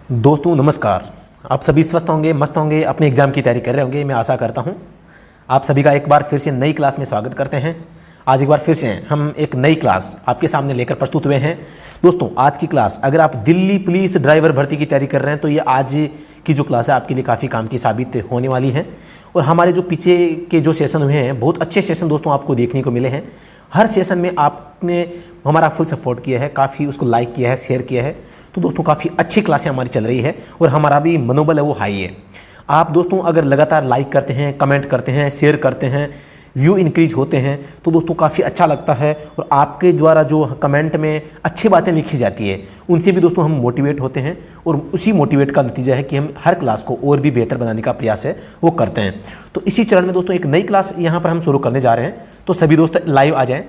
दोस्तों नमस्कार। आप सभी स्वस्थ होंगे, मस्त होंगे, अपने एग्ज़ाम की तैयारी कर रहे होंगे, मैं आशा करता हूं। आप सभी का एक बार फिर से नई क्लास में स्वागत करते हैं। आज एक बार फिर से हम एक नई क्लास आपके सामने लेकर प्रस्तुत हुए हैं। दोस्तों आज की क्लास, अगर आप दिल्ली पुलिस ड्राइवर भर्ती की तैयारी कर रहे हैं तो ये आज की जो क्लास है आपके लिए काफ़ी काम की साबित होने वाली है। और हमारे जो पीछे के जो सेशन हुए हैं, बहुत अच्छे सेशन दोस्तों आपको देखने को मिले हैं। हर सेशन में आपने हमारा फुल सपोर्ट किया है, काफ़ी उसको लाइक किया है, शेयर किया है। तो दोस्तों काफ़ी अच्छी क्लासें हमारी चल रही है और हमारा भी मनोबल है वो हाई है। आप दोस्तों अगर लगातार लाइक करते हैं, कमेंट करते हैं, शेयर करते हैं, व्यू इंक्रीज होते हैं तो दोस्तों काफ़ी अच्छा लगता है। और आपके द्वारा जो कमेंट में अच्छी बातें लिखी जाती है उनसे भी दोस्तों हम मोटिवेट होते हैं। और उसी मोटिवेट का नतीजा है कि हम हर क्लास को और भी बेहतर बनाने का प्रयास है वो करते हैं। तो इसी चरण में दोस्तों एक नई क्लास यहाँ पर हम शुरू करने जा रहे हैं। तो सभी दोस्त लाइव आ जाएँ,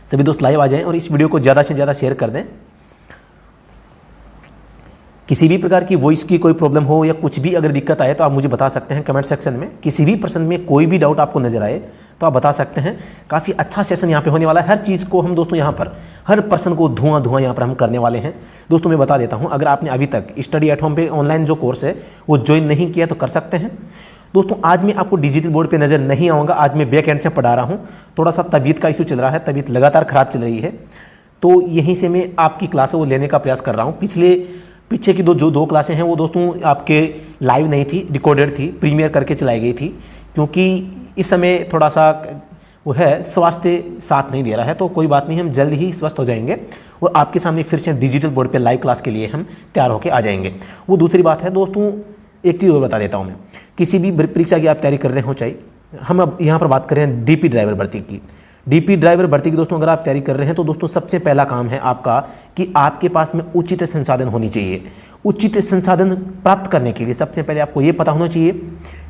सभी दोस्त लाइव आ जाएँ और इस वीडियो को ज़्यादा से ज़्यादा शेयर कर दें। किसी भी प्रकार की वॉइस की कोई प्रॉब्लम हो या कुछ भी अगर दिक्कत आए तो आप मुझे बता सकते हैं कमेंट सेक्शन में। किसी भी प्रश्न में कोई भी डाउट आपको नजर आए तो आप बता सकते हैं। काफ़ी अच्छा सेशन यहाँ पे होने वाला है। हर चीज़ को हम दोस्तों यहाँ पर, हर प्रश्न को धुआं यहाँ पर हम करने वाले हैं। दोस्तों मैं बता देता हूँ, अगर आपने अभी तक स्टडी एट होम पे ऑनलाइन जो कोर्स है वो ज्वाइन नहीं किया तो कर सकते हैं। दोस्तों आज मैं आपको डिजिटल बोर्ड पे नज़र नहीं आऊँगा, आज मैं बैक एंड से पढ़ा रहा हूँ। थोड़ा सा तबीयत का इशू चल रहा है, तबीयत लगातार ख़राब चल रही है, तो यहीं से मैं आपकी क्लास है वो लेने का प्रयास कर रहा हूँ। पीछे की दो क्लासें हैं वो दोस्तों आपके लाइव नहीं थी, रिकॉर्डेड थी, प्रीमियर करके चलाई गई थी। क्योंकि इस समय थोड़ा सा वो है, स्वास्थ्य साथ नहीं दे रहा है, तो कोई बात नहीं, हम जल्द ही स्वस्थ हो जाएंगे और आपके सामने फिर से डिजिटल बोर्ड पे लाइव क्लास के लिए हम तैयार होकर आ जाएंगे। वो दूसरी बात है दोस्तों, एक चीज़ और बता देता हूँ मैं। किसी भी परीक्षा की आप तैयारी कर रहे हो, चाहे हम अब यहाँ पर बात करें डीपी ड्राइवर भर्ती की। डीपी ड्राइवर भर्ती की दोस्तों अगर आप तैयारी कर रहे हैं तो दोस्तों सबसे पहला काम है आपका कि आपके पास में उचित संसाधन होनी चाहिए। उचित संसाधन प्राप्त करने के लिए सबसे पहले आपको ये पता होना चाहिए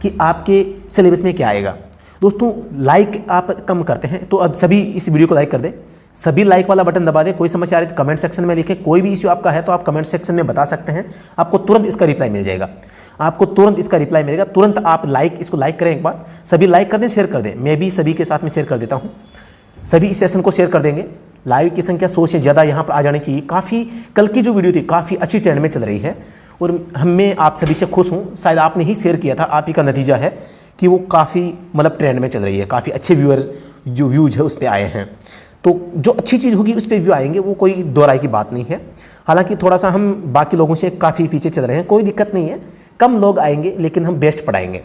कि आपके सिलेबस में क्या आएगा। दोस्तों लाइक आप कम करते हैं तो अब सभी इस वीडियो को लाइक कर दें, सभी लाइक वाला बटन दबा दें। कोई समस्या आ रही है तो कमेंट सेक्शन में लिखें। कोई भी इश्यू आपका है तो आप कमेंट सेक्शन में बता सकते हैं, आपको तुरंत इसका रिप्लाई मिल जाएगा। आपको तुरंत इसका रिप्लाई मिलेगा। तुरंत आप इसको लाइक करें, एक बार सभी लाइक कर दें, शेयर कर दें। मैं भी सभी के साथ में शेयर कर देता हूँ, सभी इस सेशन को शेयर कर देंगे। लाइव की संख्या 100 से ज़्यादा यहाँ पर आ जानी चाहिए। काफ़ी कल की जो वीडियो थी काफ़ी अच्छी ट्रेंड में चल रही है और मैं आप सभी से खुश हूँ। शायद आपने ही शेयर किया था, आप ही का नतीजा है कि वो काफ़ी मतलब ट्रेंड में चल रही है। काफ़ी अच्छे व्यूज़ है उस पर आए हैं। तो जो अच्छी चीज़ होगी उस पर व्यू आएंगे, वो कोई दो राय की बात नहीं है। हालांकि थोड़ा सा हम बाकी लोगों से काफ़ी पीछे चल रहे हैं, कोई दिक्कत नहीं है, कम लोग आएंगे लेकिन हम बेस्ट पढ़ाएंगे,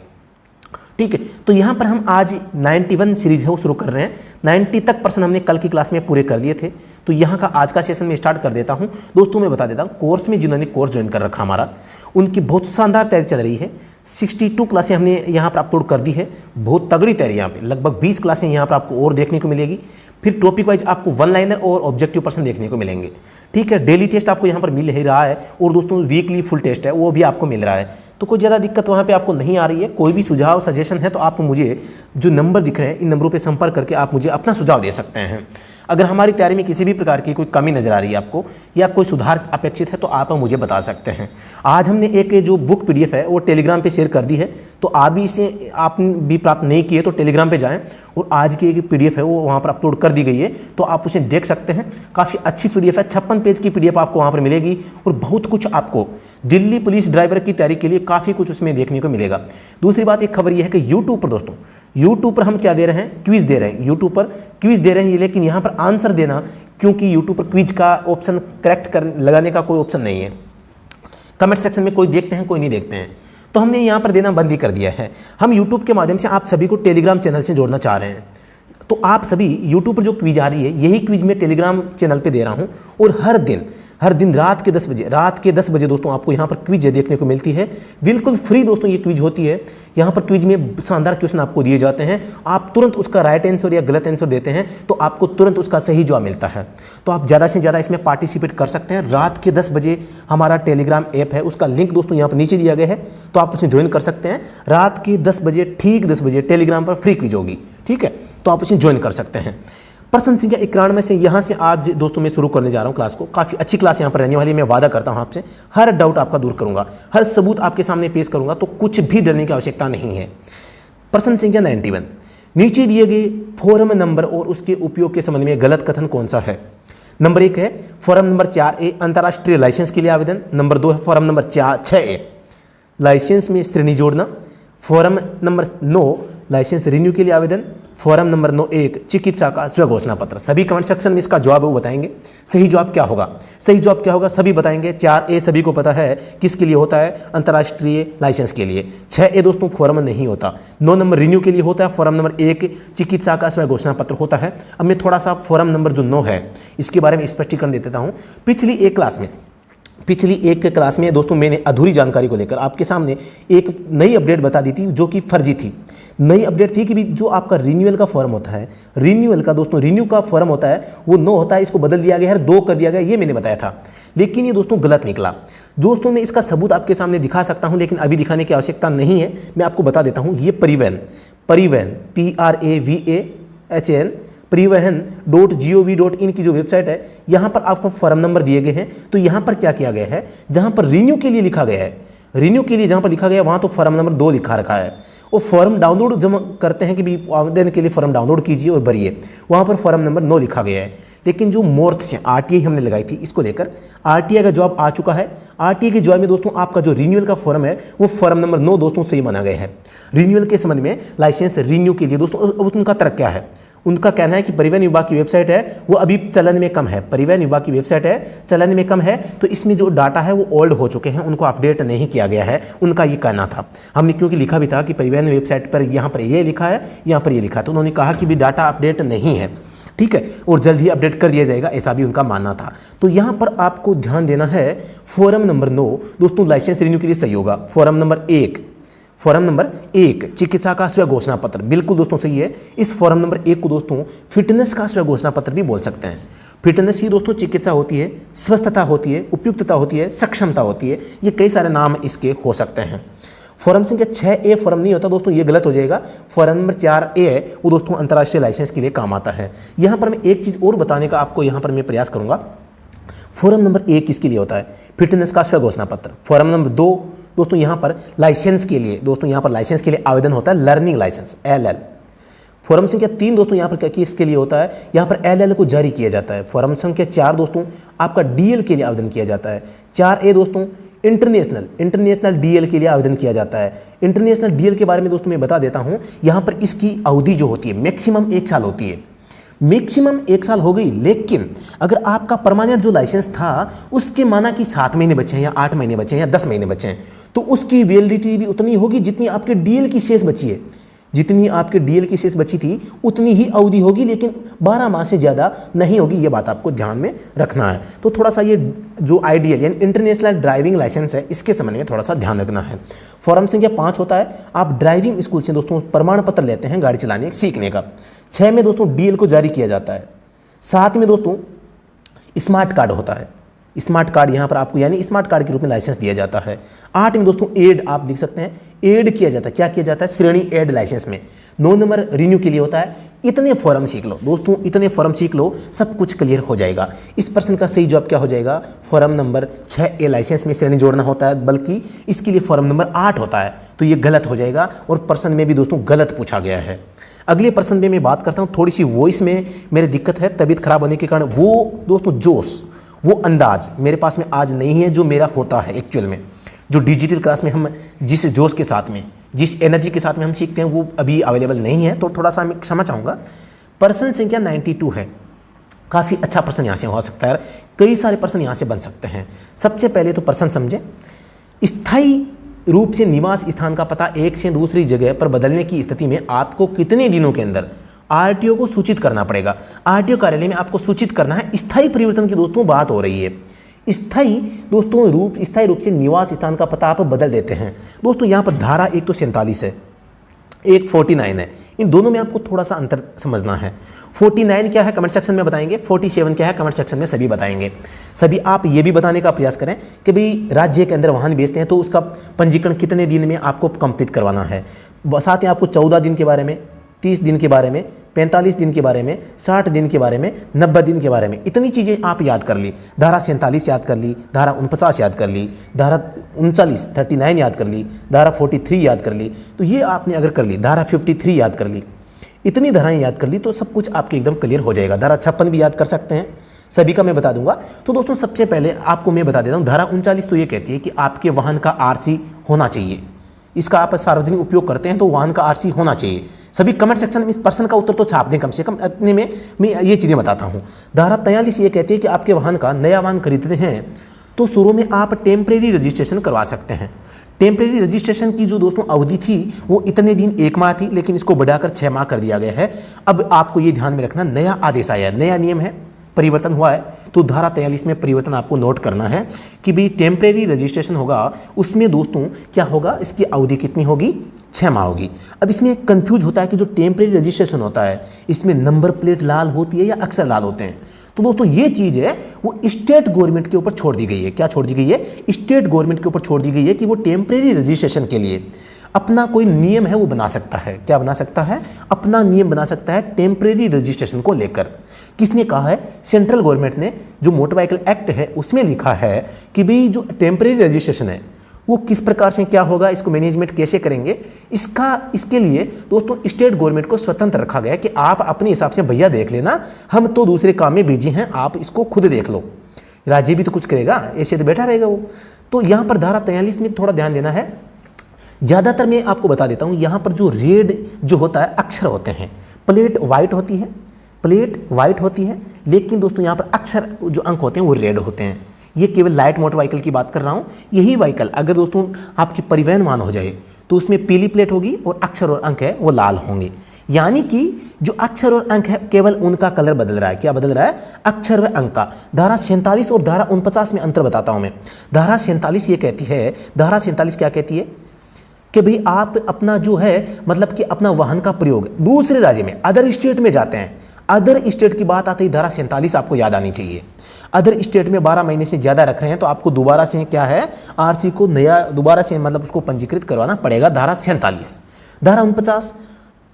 ठीक है। तो यहाँ पर हम आज 91 सीरीज है वो शुरू कर रहे हैं। 90 तक प्रश्न हमने कल की क्लास में पूरे कर लिए थे, तो यहाँ का आज का सेशन में स्टार्ट कर देता हूँ। दोस्तों मैं बता देता हूँ, कोर्स में जिन्होंने कोर्स ज्वाइन कर रखा हमारा, उनकी बहुत शानदार तैयारी चल रही है। 62 क्लासें हमने यहाँ पर अपलोड कर दी है, बहुत तगड़ी तैयारी यहाँ पे। लगभग 20 क्लासें यहाँ पर आपको और देखने को मिलेगी। फिर टॉपिक वाइज आपको वन लाइनर और ऑब्जेक्टिव प्रश्न देखने को मिलेंगे, ठीक है। डेली टेस्ट आपको यहाँ पर मिल ही रहा है और दोस्तों वीकली फुल टेस्ट है वो भी आपको मिल रहा है। तो कोई ज़्यादा दिक्कत वहाँ पे आपको नहीं आ रही है। कोई भी सुझाव सजेशन है तो आप मुझे जो नंबर दिख रहे हैं इन नंबरों पे संपर्क करके आप मुझे अपना सुझाव दे सकते हैं। अगर हमारी तैयारी में किसी भी प्रकार की कोई कमी नज़र आ रही है आपको या कोई सुधार अपेक्षित है तो आप मुझे बता सकते हैं। आज हमने एक जो बुक PDF है वो टेलीग्राम पे शेयर कर दी है, तो आप भी इसे आपने भी प्राप्त नहीं किए तो टेलीग्राम पे जाएं और आज की एक PDF है वो वहाँ पर अपलोड कर दी गई है, तो आप उसे देख सकते हैं। काफ़ी अच्छी PDF है, 56 पेज की PDF आपको वहाँ पर मिलेगी और बहुत कुछ आपको दिल्ली पुलिस ड्राइवर की तैयारी के लिए काफ़ी कुछ उसमें देखने को मिलेगा। दूसरी बात, एक खबर यह है कि यूट्यूब पर दोस्तों, यूट्यूब पर हम क्या दे रहे हैं, क्विज दे रहे हैं। यूट्यूब पर क्विज दे रहे हैं, लेकिन यहाँ पर आंसर देना, क्योंकि यूट्यूब पर क्विज का ऑप्शन करेक्ट लगाने का कोई ऑप्शन नहीं है। कमेंट सेक्शन में कोई देखते हैं कोई नहीं देखते हैं, तो हमने यहाँ पर देना बंद ही कर दिया है। हम यूट्यूब के माध्यम से आप सभी को टेलीग्राम चैनल से जोड़ना चाह रहे हैं। तो आप सभी यूट्यूब पर जो क्विज आ रही है यही क्विज मैं टेलीग्राम चैनल पे दे रहा हूँ और हर दिन रात के 10 बजे दोस्तों आपको यहाँ पर क्विज देखने को मिलती है। बिल्कुल फ्री दोस्तों ये क्विज होती है। यहाँ पर क्विज में शानदार क्वेश्चन आपको दिए जाते हैं, आप तुरंत उसका राइट आंसर या गलत आंसर देते हैं तो आपको तुरंत उसका सही जवाब मिलता है। तो आप ज़्यादा से ज़्यादा इसमें पार्टिसिपेट कर सकते हैं। रात के 10 बजे हमारा टेलीग्राम ऐप है, उसका लिंक दोस्तों यहाँ पर नीचे दिया गया है, तो आप उसे ज्वाइन कर सकते हैं। रात के 10 बजे, ठीक 10 बजे टेलीग्राम पर फ्री क्विज होगी, ठीक है, तो आप उसे ज्वाइन कर सकते हैं। प्रश्न संख्या 91 से यहाँ से आज दोस्तों मैं शुरू करने जा रहा हूँ क्लास को। काफ़ी अच्छी क्लास यहाँ पर रहने वाली है, मैं वादा करता हूँ आपसे। हर डाउट आपका दूर करूँगा, हर सबूत आपके सामने पेश करूँगा, तो कुछ भी डरने की आवश्यकता नहीं है। प्रश्न संख्या 91, नीचे दिए गए फोरम नंबर और उसके उपयोग के संबंध में गलत कथन कौन सा है। नंबर 1 है फॉर्म नंबर 4A अंतर्राष्ट्रीय लाइसेंस के लिए आवेदन। नंबर 2 है फॉर्म नंबर 6A लाइसेंस में श्रेणी जोड़ना। फॉर्म नंबर 9 लाइसेंस रिन्यू के लिए आवेदन। फॉर्म नंबर 9(1) चिकित्सा का स्वघोषणा पत्र। सभी कमेंट सेक्शन में इसका जवाब वो बताएंगे। सही जवाब क्या होगा, सही जवाब क्या होगा सभी बताएंगे। 4A सभी को पता है किसके लिए होता है, अंतर्राष्ट्रीय लाइसेंस के लिए। 6A दोस्तों फॉर्म नहीं होता। 9 नंबर रिन्यू के लिए होता है। फॉर्म नंबर 1 चिकित्सा का स्वघोषणा पत्र होता है। अब मैं थोड़ा सा फॉर्म नंबर जो 9 है इसके बारे में स्पष्टीकरण दे देता हूँ। पिछली एक क्लास में दोस्तों मैंने अधूरी जानकारी को लेकर आपके सामने एक नई अपडेट बता दी थी जो कि फर्जी थी। नई अपडेट थी कि भी जो आपका रिन्यूअल का फॉर्म होता है, रिन्यूअल का दोस्तों रिन्यू का फॉर्म होता है वो 9 होता है, इसको बदल दिया गया है 2 कर दिया गया, ये मैंने बताया था। लेकिन ये दोस्तों गलत निकला। दोस्तों मैं इसका सबूत आपके सामने दिखा सकता हूँ लेकिन अभी दिखाने की आवश्यकता नहीं है, मैं आपको बता देता हूँ। ये परिवहन PRAVAHN परिवहन.gov.in की जो वेबसाइट है, यहाँ पर आपको फॉर्म नंबर दिए गए हैं। तो यहाँ पर क्या किया गया है, जहाँ पर रिन्यू के लिए लिखा गया है, रिन्यू के लिए जहाँ पर लिखा गया है वहाँ तो फॉर्म नंबर 2 लिखा रखा है। वो फॉर्म डाउनलोड जमा करते हैं कि भी आवेदन के लिए फॉर्म डाउनलोड कीजिए और भरिए, वहाँ पर फॉर्म नंबर 9 लिखा गया है। लेकिन जो मोर्थ से RTI हमने लगाई थी इसको लेकर RTI का जवाब आ चुका है। RTI के जवाब में दोस्तों आपका जो रिन्यूअल का फॉर्म है वो फॉर्म नंबर 9 दोस्तों सही माना गया है। रिन्यूअल के संबंध में लाइसेंस रिन्यू के लिए दोस्तों उनका तर्क क्या है, उनका कहना है कि परिवहन विभाग की वेबसाइट है वो अभी चलन में कम है, परिवहन विभाग की वेबसाइट है चलन में कम है, तो इसमें जो डाटा है वो ओल्ड हो चुके हैं, उनको अपडेट नहीं किया गया है, उनका ये कहना था। हमने क्योंकि लिखा भी था कि परिवहन वेबसाइट पर यहाँ पर ये लिखा है, यहाँ पर ये लिखा है, तो उन्होंने कहा कि भी डाटा अपडेट नहीं है, ठीक है, और जल्द ही अपडेट कर दिया जाएगा, ऐसा भी उनका मानना था। तो यहाँ पर आपको ध्यान देना है फॉर्म नंबर 9 दोस्तों लाइसेंस रिन्यू के लिए सही होगा। फॉर्म नंबर 1 चिकित्सा का स्वघोषणा पत्र बिल्कुल दोस्तों सही है। इस फॉर्म नंबर 1 को दोस्तों फिटनेस का स्वघोषणा पत्र भी बोल सकते हैं। फिटनेस ही दोस्तों चिकित्सा होती है, स्वस्थता होती है, उपयुक्तता होती है, सक्षमता होती है, ये कई सारे नाम इसके हो सकते हैं। फॉर्म संख्या 6A फॉर्म नहीं होता दोस्तों, ये गलत हो जाएगा। फॉर्म नंबर 4A है वो दोस्तों अंतर्राष्ट्रीय लाइसेंस के लिए काम आता है। यहाँ पर मैं एक चीज़ और बताने का आपको यहाँ पर मैं प्रयास करूँगा। फॉर्म नंबर 1 किसके लिए होता है, फिटनेस का स्वघोषणा पत्र। फॉर्म नंबर 2 दोस्तों यहाँ पर लाइसेंस के लिए, दोस्तों यहाँ पर लाइसेंस के लिए आवेदन होता है, लर्निंग लाइसेंस LL। फॉर्म संख्या 3 दोस्तों यहाँ पर क्या किसके लिए होता है, यहाँ पर LL को जारी किया जाता है। फॉर्म संख्या 4 दोस्तों आपका DL के लिए आवेदन किया जाता है। 4A दोस्तों इंटरनेशनल DL के लिए आवेदन किया जाता है। इंटरनेशनल DL के बारे में दोस्तों मैं बता देता हूँ, यहाँ पर इसकी अवधि जो होती है मैक्सिमम 1 साल होती है, मैक्सिमम 1 साल हो गई। लेकिन अगर आपका परमानेंट जो लाइसेंस था उसके माना कि 7 महीने बचे हैं या 8 महीने बचे हैं या 10 महीने बचे हैं, तो उसकी वैलिडिटी भी उतनी होगी जितनी आपके DL की शेष बची है, जितनी आपके DL की शेष बची थी उतनी ही अवधि होगी, लेकिन 12 माह से ज़्यादा नहीं होगी। ये बात आपको ध्यान में रखना है। तो थोड़ा सा ये जो IDL यानी इंटरनेशनल ड्राइविंग लाइसेंस है इसके संबंध में थोड़ा सा ध्यान रखना है। फॉर्म संख्या 5 होता है आप ड्राइविंग स्कूल से दोस्तों प्रमाण पत्र लेते हैं गाड़ी चलाने सीखने का। 6 में दोस्तों DL को जारी किया जाता है। 7 में दोस्तों स्मार्ट कार्ड होता है, स्मार्ट कार्ड यहाँ पर आपको यानी स्मार्ट कार्ड के रूप में लाइसेंस दिया जाता है। 8 में दोस्तों एड आप देख सकते हैं, एड किया जाता है। क्या किया जाता है, श्रेणी एड लाइसेंस में। 9 नंबर रिन्यू के लिए होता है। इतने फॉर्म सीख लो दोस्तों, इतने फॉर्म सीख लो, सब कुछ क्लियर हो जाएगा। इस प्रश्न का सही जवाब क्या हो जाएगा, फॉर्म नंबर 6A लाइसेंस में श्रेणी जोड़ना होता है, बल्कि इसके लिए फॉर्म नंबर 8 होता है, तो ये गलत हो जाएगा और प्रश्न में भी दोस्तों गलत पूछा गया है। अगले प्रश्न में मैं बात करता हूँ, थोड़ी सी वॉइस में मेरी दिक्कत है, तबीयत खराब होने के कारण वो दोस्तों जोश, वो अंदाज मेरे पास में आज नहीं है जो मेरा होता है एक्चुअल में। जो डिजिटल क्लास में हम जिस जोश के साथ में, जिस एनर्जी के साथ में हम सीखते हैं वो अभी अवेलेबल नहीं है, तो थोड़ा सा मैं क्षमा चाहूँगा। प्रश्न संख्या 92 है, काफ़ी अच्छा प्रश्न यहाँ से हो सकता है, कई सारे प्रश्न यहाँ से बन सकते हैं। सबसे पहले तो प्रश्न समझें, स्थायी रूप से निवास स्थान का पता एक से दूसरी जगह पर बदलने की स्थिति में आपको कितने दिनों के अंदर RTO को सूचित करना पड़ेगा। RTO कार्यालय में आपको सूचित करना है। स्थायी परिवर्तन की दोस्तों बात हो रही है। स्थायी रूप से निवास स्थान का पता आप बदल देते हैं। दोस्तों यहाँ पर धारा एक तो 47 है, एक 49 है, इन दोनों में आपको थोड़ा सा अंतर समझना है। 49 क्या है कमेंट सेक्शन में बताएंगे, 47 क्या है कमेंट सेक्शन में सभी बताएंगे। सभी आप ये भी बताने का प्रयास करें कि भाई राज्य के अंदर वाहन बेचते हैं तो उसका पंजीकरण कितने दिन में आपको कंप्लीट करवाना है। साथ ही आपको 14 दिन के बारे में, 30 दिन के बारे में, 45 दिन के बारे में, 60 दिन के बारे में, 90 दिन के बारे में, इतनी चीज़ें आप याद कर ली। धारा 47 याद कर ली, धारा 49 याद कर ली, धारा 39 याद कर ली, धारा 43 याद कर ली, तो ये आपने अगर कर ली, धारा 53 याद कर ली, इतनी धाराएं याद कर ली तो सब कुछ आपके एकदम क्लियर हो जाएगा। धारा 56 भी याद कर सकते हैं, सभी का मैं बता दूंगा। तो दोस्तों सबसे पहले आपको मैं बता देता हूँ, धारा 39 तो ये कहती है कि आपके वाहन का आरसी होना चाहिए। इसका आप सार्वजनिक उपयोग करते हैं तो वाहन का आरसी होना चाहिए। सभी कमेंट सेक्शन में इस प्रश्न का उत्तर तो छाप दें कम से कम, इतने में मैं ये चीज़ें बताता हूँ। धारा 43 ये कहती है कि आपके वाहन का नया वाहन खरीदते हैं तो शुरू में आप टेम्परेरी रजिस्ट्रेशन करवा सकते हैं। टेम्परेरी रजिस्ट्रेशन की जो दोस्तों अवधि थी वो इतने दिन 1 माह थी, लेकिन इसको बढ़ाकर 6 माह कर दिया गया है। अब आपको ये ध्यान में रखना, नया आदेश आया है, नया नियम है, परिवर्तन हुआ है। तो धारा 43 में परिवर्तन आपको नोट करना है कि भाई टेम्परेरी रजिस्ट्रेशन होगा, उसमें दोस्तों क्या होगा, इसकी अवधि कितनी होगी, 6 माह होगी। अब इसमें कंफ्यूज होता है कि जो टेम्परेरी रजिस्ट्रेशन होता है इसमें नंबर प्लेट लाल होती है या अक्सर लाल होते हैं। तो दोस्तों ये चीज़ है वो स्टेट गवर्नमेंट के ऊपर छोड़ दी गई है। क्या छोड़ दी गई है, स्टेट गवर्नमेंट के ऊपर छोड़ दी गई है कि वो टेम्परेरी रजिस्ट्रेशन के लिए अपना कोई नियम है वो बना सकता है। क्या बना सकता है, अपना नियम बना सकता है टेम्परेरी रजिस्ट्रेशन को लेकर। किसने कहा है, सेंट्रल गवर्नमेंट ने। जो मोटर व्हीकल एक्ट है उसमें लिखा है कि भाई जो टेम्परेरी रजिस्ट्रेशन है वो किस प्रकार से क्या होगा, इसको मैनेजमेंट कैसे करेंगे, इसके लिए दोस्तों स्टेट गवर्नमेंट को स्वतंत्र रखा गया कि आप अपने हिसाब से भैया देख लेना, हम तो दूसरे काम में बिजी हैं, आप इसको खुद देख लो। राज्य भी तो कुछ करेगा, ऐसे तो बैठा रहेगा वो। तो यहाँ पर धारा 43 में थोड़ा ध्यान देना है। ज़्यादातर मैं आपको बता देता हूँ, यहाँ पर जो रेड जो होता है अक्षर होते हैं, प्लेट वाइट होती है, प्लेट वाइट होती है, लेकिन दोस्तों यहाँ पर अक्षर जो अंक होते हैं वो रेड होते हैं। ये केवल लाइट मोटर व्हीकल की बात कर रहा हूँ। यही व्हीकल अगर दोस्तों आपकी परिवहन वाहन हो जाए तो उसमें पीली प्लेट होगी और अक्षर और अंक है वो लाल होंगे। यानी कि जो अक्षर और अंक है केवल उनका कलर बदल रहा है। क्या बदल रहा है, अक्षर व अंक का। धारा 47 और धारा 49 में अंतर बताता हूँ मैं। धारा 47 ये कहती है, धारा 47 क्या कहती है कि भाई आप अपना जो है मतलब कि अपना वाहन का प्रयोग दूसरे राज्य में, अदर स्टेट में जाते हैं। अदर स्टेट की बात आती है, धारा 47 आपको याद आनी चाहिए। अदर स्टेट में 12 महीने से ज़्यादा रख रहे हैं तो आपको दोबारा से क्या है, आरसी को नया दोबारा से मतलब उसको पंजीकृत करवाना पड़ेगा। धारा 47। धारा 49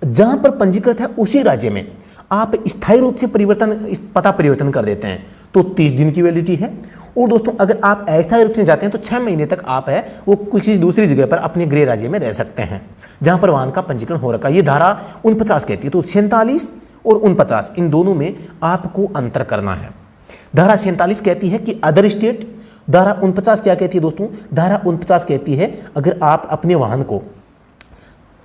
जहाँ पर पंजीकृत है उसी राज्य में आप स्थायी रूप से पता परिवर्तन कर देते हैं तो 30 दिन की वैलिडिटी है। और दोस्तों अगर आप अस्थायी रूप से जाते हैं तो 6 महीने तक आप है वो किसी दूसरी जगह पर अपने गृह राज्य में रह सकते हैं जहाँ पर वाहन का पंजीकरण हो रखा है। ये धारा 49 कहती है। तो 47 और 49 इन दोनों में आपको अंतर करना है। धारा 47 कहती है कि अदर स्टेट, धारा 49 क्या कहती है दोस्तों, धारा 49 कहती है अगर आप अपने वाहन को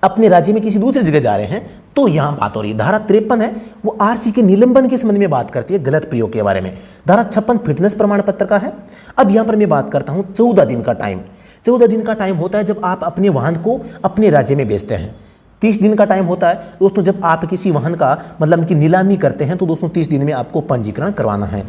अपने राज्य में किसी दूसरी जगह जा रहे हैं तो यहां बात हो रही है। धारा 53 है वो आरसी के निलंबन के संबंध में बात करती है, गलत प्रयोग के बारे में। धारा 56 फिटनेस प्रमाण पत्र का है। अब यहां पर मैं बात करता हूं 14 दिन का टाइम। 14 दिन का टाइम होता है जब आप अपने वाहन को अपने राज्य में बेचते हैं। 30 दिन का टाइम होता है दोस्तों जब आप किसी वाहन का मतलब कि नीलामी करते हैं तो दोस्तों 30 दिन में आपको पंजीकरण करवाना है।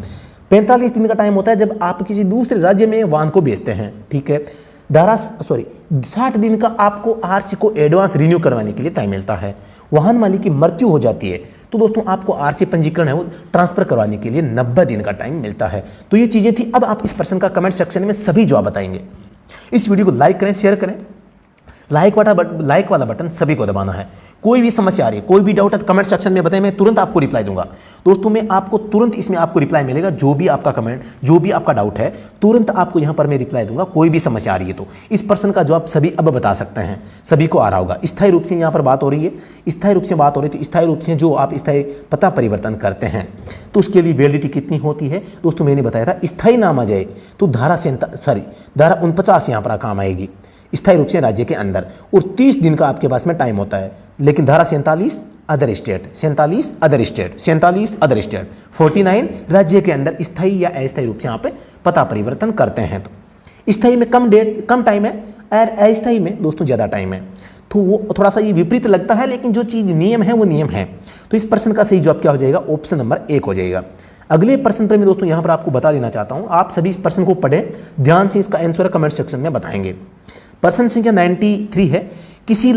45 दिन का टाइम होता है जब आप किसी दूसरे राज्य में वाहन को बेचते हैं, ठीक है। 60 दिन का आपको आरसी को एडवांस रिन्यू करवाने के लिए टाइम मिलता है। वाहन मालिक की मृत्यु हो जाती है तो दोस्तों आपको आरसी पंजीकरण है वो ट्रांसफर करवाने के लिए 90 दिन का टाइम मिलता है। तो ये चीज़ें थी। अब आप इस प्रश्न का कमेंट सेक्शन में सभी जवाब बताएंगे। इस वीडियो को लाइक करें, शेयर करें, लाइक वाला बटन सभी को दबाना है। कोई भी समस्या आ रही है, कोई भी डाउट है तो कमेंट सेक्शन में बताएं, मैं तुरंत आपको रिप्लाई दूंगा। दोस्तों मैं आपको तुरंत इसमें आपको रिप्लाई मिलेगा। जो भी आपका कमेंट, जो भी आपका डाउट है तुरंत आपको यहाँ पर मैं रिप्लाई दूंगा। कोई भी समस्या आ रही है तो इस प्रश्न का जवाब सभी अब बता सकते हैं, सभी को आ रहा होगा। स्थायी रूप से यहाँ पर बात हो रही है, स्थायी रूप से बात हो रही थी। स्थायी रूप से जो आप स्थायी पता परिवर्तन करते हैं तो उसके लिए वैलिडिटी कितनी होती है दोस्तों मैंने बताया था। स्थायी नाम आ जाए तो धारा 49 यहाँ पर काम आएगी, स्थायी रूप से राज्य के अंदर। और 30 दिन का आपके पास में टाइम होता है। लेकिन धारा 47 other state, 47 other state, 47 other state, 49 राज्य के अंदर स्थायी या अस्थायी रूप से यहाँ पे पता परिवर्तन करते हैं। तो स्थायी में कम टाइम है और अस्थायी में दोस्तों ज़्यादा टाइम है। तो वो थोड़ा सा ये विपरीत लगता है लेकिन जो चीज़ नियम है वो नियम है। तो इस प्रश्न का सही जवाब क्या हो जाएगा, ऑप्शन नंबर 1 हो जाएगा। अगले प्रश्न पर मैं दोस्तों यहाँ पर आपको बता देना चाहता हूँ, आप सभी इस प्रश्न को पढ़ें ध्यान से, इसका आंसर कमेंट सेक्शन में बताएंगे। प्रश्न संख्या 93 है, किसी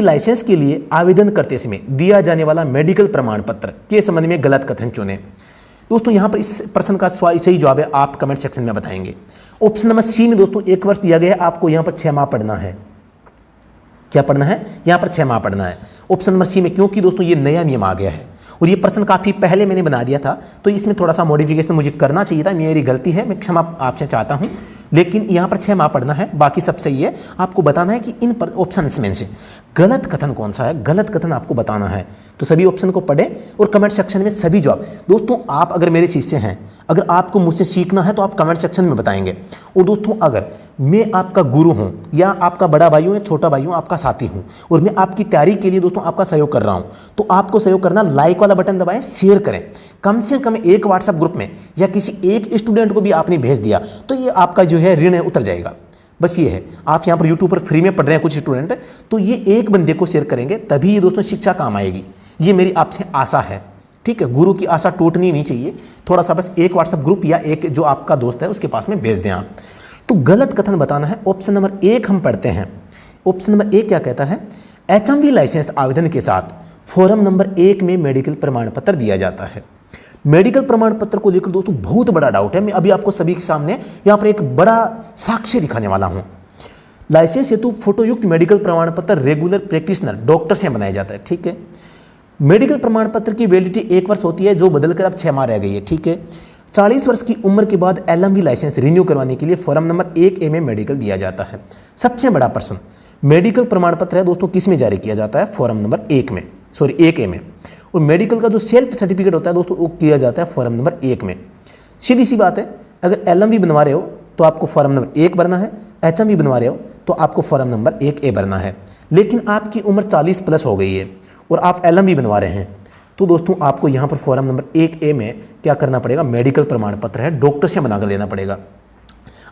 लाइसेंस के लिए आवेदन करते समय दिया जाने वाला मेडिकल प्रमाण पत्र के संबंध में गलत कथन चुनें। दोस्तों यहाँ पर इस प्रश्न का सही जवाब है, आप कमेंट सेक्शन में बताएंगे। ऑप्शन नंबर सी में दोस्तों 1 वर्ष दिया गया है, आपको यहाँ पर 6 माह पढ़ना है। क्या पढ़ना है, यहाँ पर 6 माह पढ़ना है ऑप्शन नंबर सी में, क्योंकि दोस्तों ये नया नियम आ गया है और ये प्रश्न काफ़ी पहले मैंने बना दिया था तो इसमें थोड़ा सा मॉडिफिकेशन मुझे करना चाहिए था, मेरी गलती है, मैं क्षमा आपसे चाहता हूँ। लेकिन यहाँ पर 6 माह पढ़ना है, बाकी सब सही है। आपको बताना है कि इन ऑप्शंस में से गलत कथन कौन सा है, गलत कथन आपको बताना है। तो सभी ऑप्शन को पढ़ें और कमेंट सेक्शन में सभी जवाब। दोस्तों आप अगर मेरे शिष्य हैं, अगर आपको मुझसे सीखना है तो आप कमेंट सेक्शन में बताएंगे। और दोस्तों अगर मैं आपका गुरु हूं या आपका बड़ा भाई हूं या छोटा भाई हूं, आपका साथी हूं और मैं आपकी तैयारी के लिए दोस्तों आपका सहयोग कर रहा हूं, तो आपको सहयोग करना, लाइक वाला बटन दबाएं, शेयर करें। कम से कम एक व्हाट्सएप ग्रुप में या किसी एक स्टूडेंट को भी आपने भेज दिया तो ये आपका जो है ऋण है उतर जाएगा। बस ये है, आप यहाँ पर यूट्यूब पर फ्री में पढ़ रहे हैं कुछ स्टूडेंट, तो ये एक बंदे को शेयर करेंगे तभी ये दोस्तों शिक्षा काम आएगी। ये मेरी आपसे आशा है, ठीक है। गुरु की आशा टूटनी नहीं चाहिए। थोड़ा सा बस एक व्हाट्सएप ग्रुप या एक जो आपका दोस्त है उसके पास में भेज दें आप। तो गलत कथन बताना है। ऑप्शन नंबर 1 हम पढ़ते हैं। ऑप्शन नंबर 1 क्या कहता है, HMV लाइसेंस आवेदन के साथ फॉर्म नंबर 1 में मेडिकल प्रमाण पत्र दिया जाता है। मेडिकल प्रमाण पत्र को लेकर दोस्तों बहुत बड़ा डाउट है। मैं अभी आपको सभी के सामने यहाँ पर एक बड़ा साक्ष्य दिखाने वाला हूँ। लाइसेंस हेतु फोटोयुक्त मेडिकल प्रमाण पत्र रेगुलर प्रैक्टिशनर डॉक्टर से बनाया जाता है, ठीक है। मेडिकल प्रमाण पत्र की वैलिडिटी 1 वर्ष होती है, जो बदलकर अब 6 माह रह गई है, ठीक है। 40 वर्ष की उम्र के बाद LMV लाइसेंस रिन्यू करवाने के लिए फॉर्म नंबर 1A में मेडिकल दिया जाता है। सबसे बड़ा प्रश्न, मेडिकल प्रमाण पत्र है दोस्तों किस में जारी किया जाता है, फॉर्म नंबर 1A में। और मेडिकल का जो सेल्फ सर्टिफिकेट होता है दोस्तों वो किया जाता है फॉर्म नंबर 1 में। सीधी सी बात है, अगर LMV बनवा रहे हो तो आपको फॉर्म नंबर 1 भरना है, HMV बनवा रहे हो तो आपको फॉर्म नंबर 1A भरना है। लेकिन आपकी उम्र 40 प्लस हो गई है और आप LMV बनवा रहे हैं, तो दोस्तों आपको यहाँ पर फॉर्म नंबर 1A में क्या करना पड़ेगा, मेडिकल प्रमाण पत्र है डॉक्टर से बनाकर लेना पड़ेगा।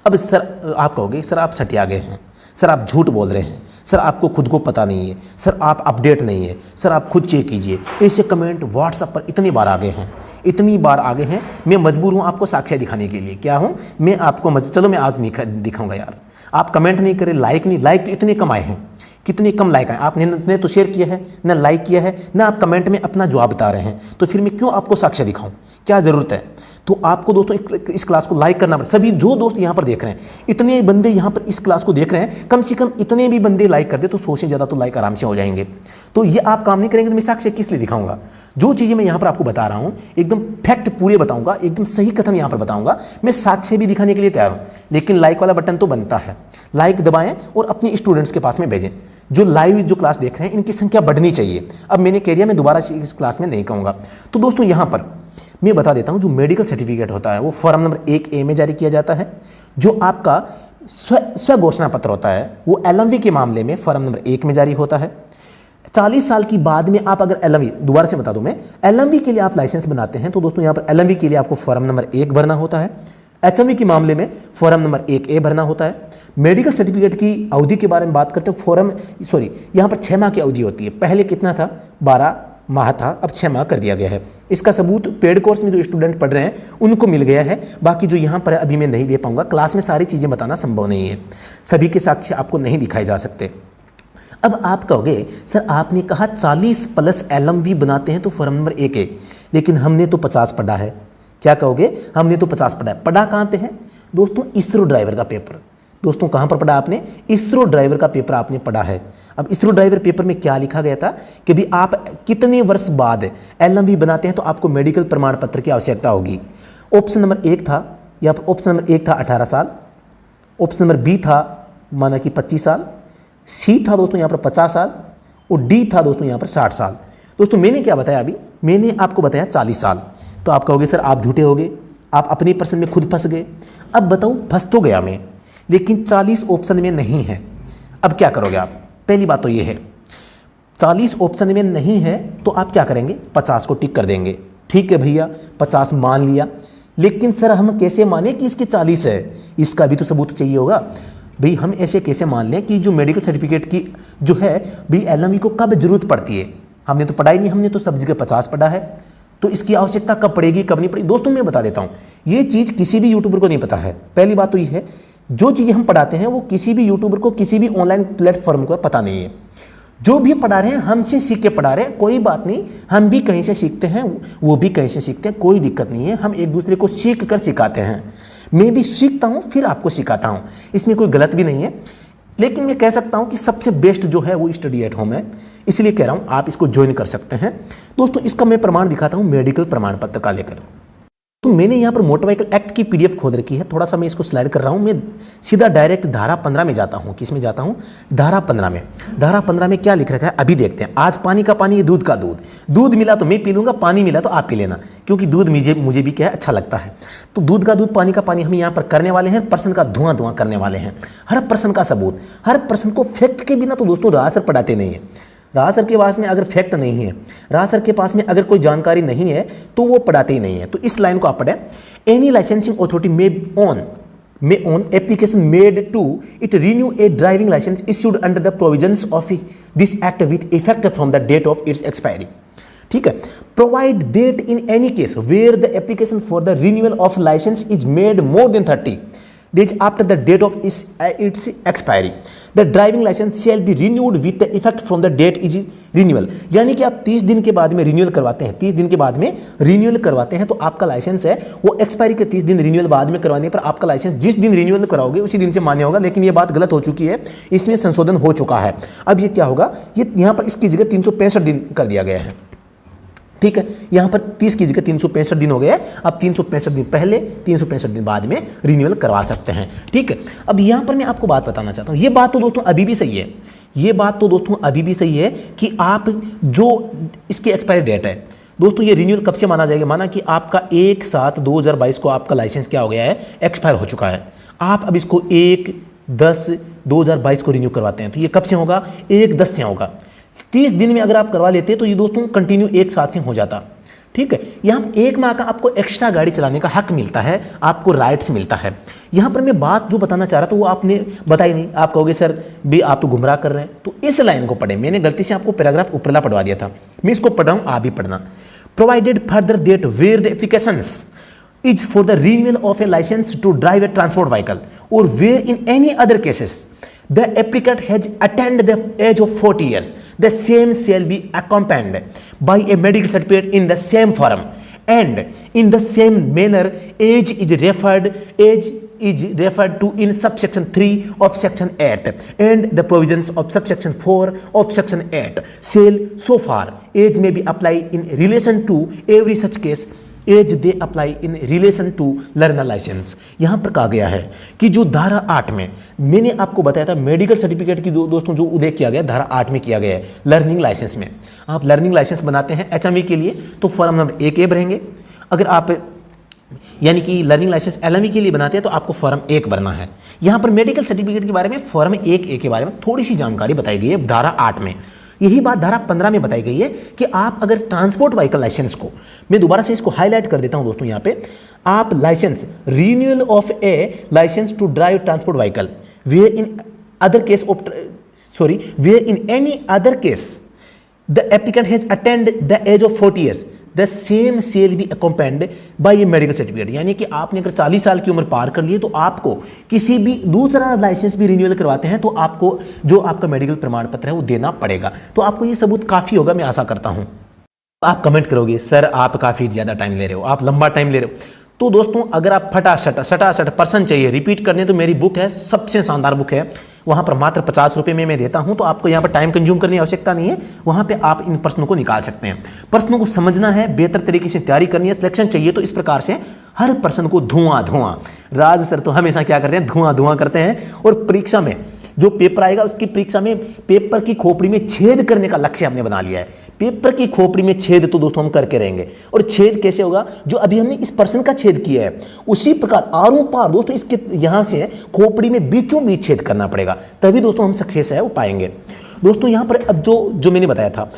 अब सर आप कहोगे सर आप सटिया गए हैं, सर आप झूठ बोल रहे हैं, सर आपको खुद को पता नहीं है, सर आप अपडेट नहीं है, सर आप खुद चेक कीजिए। ऐसे कमेंट व्हाट्सएप पर इतनी बार आ गए हैं, इतनी बार आगे हैं। मैं मजबूर हूँ आपको साक्ष्य दिखाने के लिए। क्या हूँ मैं आपको चलो मैं आज नहीं दिखाऊंगा यार। आप कमेंट नहीं करें, लाइक नहीं, लाइक तो इतने कम आए हैं, कितने कम लाइक आए। आपने न तो शेयर किया है, न लाइक किया है, न आप कमेंट में अपना जवाब बता रहे हैं, तो फिर मैं क्यों आपको साक्ष्य दिखाऊं, क्या ज़रूरत है। तो आपको दोस्तों इस क्लास को लाइक करना पड़ेगा। सभी जो दोस्त यहाँ पर देख रहे हैं, इतने बंदे यहाँ पर इस क्लास को देख रहे हैं, कम से कम इतने भी बंदे लाइक कर दे तो 100 से ज़्यादा तो लाइक आराम से हो जाएंगे। तो ये आप काम नहीं करेंगे तो मैं साक्ष्य किस लिए दिखाऊंगा। जो चीज़ें मैं यहाँ पर आपको बता रहा हूँ एकदम फैक्ट पूरे बताऊंगा, एकदम सही कथन यहाँ पर बताऊंगा। मैं साक्ष्य भी दिखाने के लिए तैयार हूँ, लेकिन लाइक वाला बटन तो बनता है। लाइक दबाएं और अपने स्टूडेंट्स के पास में भेजें। जो लाइव जो क्लास देख रहे हैं इनकी संख्या बढ़नी चाहिए। अब मैंने कह दिया, मैं दोबारा इस क्लास में नहीं कहूँगा। तो दोस्तों यहाँ पर मैं बता देता हूँ, जो मेडिकल सर्टिफिकेट होता है वो फॉर्म नंबर 1A में जारी किया जाता है। जो आपका स्व घोषणा पत्र होता है वो LMV के मामले में फॉर्म नंबर 1 में जारी होता है। 40 साल की बाद में आप अगर LMV, दोबारा से बता दूं मैं, LMV के लिए आप लाइसेंस बनाते हैं तो दोस्तों यहाँ पर LMV के लिए आपको फॉर्म नंबर 1 भरना होता है। HMV के मामले में फॉर्म नंबर 1A भरना होता है। मेडिकल सर्टिफिकेट की अवधि के बारे में बात करते हैं, यहाँ पर 6 माह की अवधि होती है। पहले कितना था, 12 माह था, अब 6 माह कर दिया गया है। इसका सबूत पेड कोर्स में जो स्टूडेंट पढ़ रहे हैं उनको मिल गया है। बाकी जो यहाँ पर अभी मैं नहीं दे पाऊंगा, क्लास में सारी चीज़ें बताना संभव नहीं है, सभी के साक्ष्य आपको नहीं दिखाए जा सकते। अब आप कहोगे सर आपने कहा 40 प्लस LMV बनाते हैं तो फॉर्म नंबर 1A, लेकिन हमने तो 50 पढ़ा है। क्या कहोगे, हमने तो 50 पढ़ा है। पढ़ा कहाँ पे है दोस्तों, इसरो ड्राइवर का पेपर। दोस्तों कहाँ पर पढ़ा आपने, इसरो ड्राइवर का पेपर आपने पढ़ा है। अब इसरो ड्राइवर पेपर में क्या लिखा गया था कि भी आप कितने वर्ष बाद LMV बनाते हैं तो आपको मेडिकल प्रमाण पत्र की आवश्यकता होगी। ऑप्शन नंबर 1 था, यहाँ पर ऑप्शन नंबर 1 था 18 साल, ऑप्शन नंबर B था माना कि 25 साल, C था दोस्तों यहाँ पर 50 साल और D था दोस्तों यहाँ पर 60 साल। दोस्तों मैंने क्या बताया अभी, मैंने आपको बताया 40 साल। तो आप कहोगे सर आप झूठे हो गए, आप अपनी प्रश्न में खुद फंस गए। अब बताओ, फंस तो गया मैं, लेकिन 40 ऑप्शन में नहीं है। अब क्या करोगे आप, पहली बात तो ये है 40 ऑप्शन में नहीं है तो आप क्या करेंगे, 50 को टिक कर देंगे। ठीक है भैया 50 मान लिया, लेकिन सर हम कैसे माने कि इसके 40 है, इसका भी तो सबूत चाहिए होगा। भाई हम ऐसे कैसे मान लें कि जो मेडिकल सर्टिफिकेट की जो है भाई LMV को कब ज़रूरत पड़ती है, हमने तो पढ़ा ही नहीं, हमने तो सब जगह 50 पढ़ा है, तो इसकी आवश्यकता कब पड़ेगी कब नहीं पड़ेगी। दोस्तों मैं बता देता हूँ, ये चीज़ किसी भी यूट्यूबर को नहीं पता है। पहली बात तो ये है, जो चीज़ें हम पढ़ाते हैं वो किसी भी यूट्यूबर को, किसी भी ऑनलाइन प्लेटफॉर्म को पता नहीं है। जो भी पढ़ा रहे हैं हमसे सीख के पढ़ा रहे हैं, कोई बात नहीं, हम भी कहीं से सीखते हैं, वो भी कहीं से सीखते हैं, कोई दिक्कत नहीं है। हम एक दूसरे को सीख कर सिखाते हैं, मैं भी सीखता हूँ फिर आपको सिखाता हूँ, इसमें कोई गलत भी नहीं है। लेकिन मैं कह सकता हूँ कि सबसे बेस्ट जो है वो स्टडी एट होम है, इसलिए कह रहा हूँ आप इसको ज्वाइन कर सकते हैं। दोस्तों इसका मैं प्रमाण दिखाता हूँ मेडिकल प्रमाण पत्र का लेकर। तो मैंने यहाँ पर मोटर व्हीकल एक्ट की पीडीएफ खोल रखी है, थोड़ा सा मैं इसको स्लाइड कर रहा हूँ। मैं सीधा डायरेक्ट धारा 15 में जाता हूँ। किस में जाता हूँ? धारा 15 में। धारा 15 में क्या लिख रखा है अभी देखते हैं। आज पानी का पानी, दूध का दूध, दूध मिला तो मैं पी लूँगा, पानी मिला तो आप पी लेना, क्योंकि दूध मुझे भी क्या है अच्छा लगता है। तो दूध का दूध, पानी का पानी हम यहाँ पर करने वाले हैं, प्रश्न का धुआं करने वाले हैं। हर प्रश्न का सबूत, हर प्रश्न को फैक्ट के बिना तो दोस्तों राज सर पढ़ाते नहीं है। राज सर के पास में अगर फैक्ट नहीं है, राज सर के पास में अगर कोई जानकारी नहीं है तो वो पढ़ाते ही नहीं है। तो इस लाइन को आप पढ़ें। Any licensing authority may on application made to it renew a driving license issued under the provisions of this act with effect from the date of its expiry। ठीक है, provide that in any case where the application for the renewal of license is made more than 30 days after the date of its expiry, the driving license shall be renewed with the effect from the date is renewal। यानी कि आप 30 दिन के बाद में renewal करवाते हैं, 30 दिन के बाद में रिन्यूअल करवाते हैं तो आपका लाइसेंस है वो एक्सपायरी के 30 दिन रिन्यूअल बाद में करवाने पर आपका लाइसेंस जिस दिन रिन्यूअल कराओगे उसी दिन से मान्य होगा। लेकिन ये बात गलत हो चुकी है, इसमें संशोधन हो चुका है। अब ये क्या होगा, ये यहाँ पर इसकी जगह 365 दिन कर दिया गया है। ठीक है, यहाँ पर 30 की जगह 365 दिन हो गए। अब 365 दिन पहले, 365 दिन बाद में रिन्यूअल करवा सकते हैं। ठीक है, अब यहाँ पर मैं आपको बात बताना चाहता हूँ। ये बात तो दोस्तों अभी भी सही है, ये बात तो दोस्तों अभी भी सही है कि आप जो इसकी एक्सपायरी डेट है दोस्तों, ये रिन्यूअल कब से माना जाएगा? माना कि आपका 1/7/2022 को आपका लाइसेंस क्या हो गया है, एक्सपायर हो चुका है। आप अब इसको 1/10/2022 को रिन्यू करवाते हैं तो ये कब से होगा? 1/10 से होगा। 30 दिन में अगर आप करवा लेते तो ये दोस्तों कंटिन्यू एक साथ से हो जाता। ठीक है, यहाँ 1 माह का आपको एक्स्ट्रा गाड़ी चलाने का हक मिलता है, आपको राइट्स मिलता है। यहाँ पर मैं बात जो बताना चाह रहा था वो आपने बताई नहीं। आप कहोगे सर भी आप तो गुमराह कर रहे हैं, तो इस लाइन को पढ़े। मैंने गलती से आपको पैराग्राफ ऊपरला पढ़वा दिया था, मैं इसको पढ़ रहा हूँ, आप भी पढ़ना। Provided further that where the applications is for the renewal of a license to drive a transport vehicle or where in any other cases the applicant has attained the age of 40 years, the same shall be accompanied by a medical certificate in the same form and in the same manner age is referred to in subsection 3 of section 8 and the provisions of subsection 4 of section 8 shall so far age may be applied in relation to every such case as they apply in relation to learner licence. यहाँ पर कहा गया है कि जो धारा 8 में मैंने आपको बताया था मेडिकल सर्टिफिकेट की दोस्तों जो उल्लेख किया गया धारा 8 में किया गया है। लर्निंग लाइसेंस में आप लर्निंग लाइसेंस बनाते हैं एचएमवी के लिए तो फॉर्म नंबर 1A भरेंगे। अगर आप यानी कि लर्निंग लाइसेंस एलएमवी के लिए बनाते हैं तो आपको फॉर्म 1 भरना है। यहाँ पर मेडिकल सर्टिफिकेट के बारे में फॉर्म 1A के बारे में थोड़ी सी जानकारी बताई गई है धारा 8 में। यही बात धारा 15 में बताई गई है कि आप अगर ट्रांसपोर्ट व्हीकल लाइसेंस को, मैं दोबारा से इसको हाईलाइट कर देता हूं दोस्तों, यहाँ पे आप licence renewal of a licence to drive transport vehicle wherein other case of wherein any other case the applicant has attend the age of 40 years the same shall be accompanied by a medical certificate. यानी कि आपने अगर 40 साल की उम्र पार कर ली तो आपको किसी भी दूसरा लाइसेंस भी रिन्यूअल करवाते हैं तो आपको जो आपका मेडिकल प्रमाण पत्र है वो देना पड़ेगा। तो आपको ये सबूत काफ़ी होगा, मैं आशा करता हूँ। आप कमेंट करोगे सर आप काफ़ी ज़्यादा टाइम ले रहे हो, आप लंबा टाइम ले रहे हो। तो दोस्तों अगर आप फटाफट पर्सन चाहिए रिपीट करने तो मेरी बुक है, सबसे शानदार बुक है, वहाँ पर मात्र 50 रुपये में मैं देता हूँ। तो आपको यहाँ पर टाइम कंज्यूम करने की आवश्यकता नहीं है, वहाँ पे आप इन प्रश्नों को निकाल सकते हैं। प्रश्नों को समझना है, बेहतर तरीके से तैयारी करनी है, सिलेक्शन चाहिए तो इस प्रकार से हर प्रश्न को धुआं राज सर तो हमेशा क्या करते हैं, धुआं करते हैं। और परीक्षा में जो पेपर आएगा उसकी परीक्षा में पेपर की खोपड़ी में छेद करने का लक्ष्य हमने बना लिया है। पेपर की खोपड़ी में छेद तो दोस्तों हम करके रहेंगे। और छेद कैसे होगा, जो अभी हमने इस प्रश्न का छेद किया है उसी प्रकार आरों पार दोस्तों इसके यहाँ से खोपड़ी में बीचों बीच छेद करना पड़ेगा, तभी दोस्तों हम सक्सेस है वो पाएंगे। दोस्तों यहाँ पर अब जो मैंने बताया था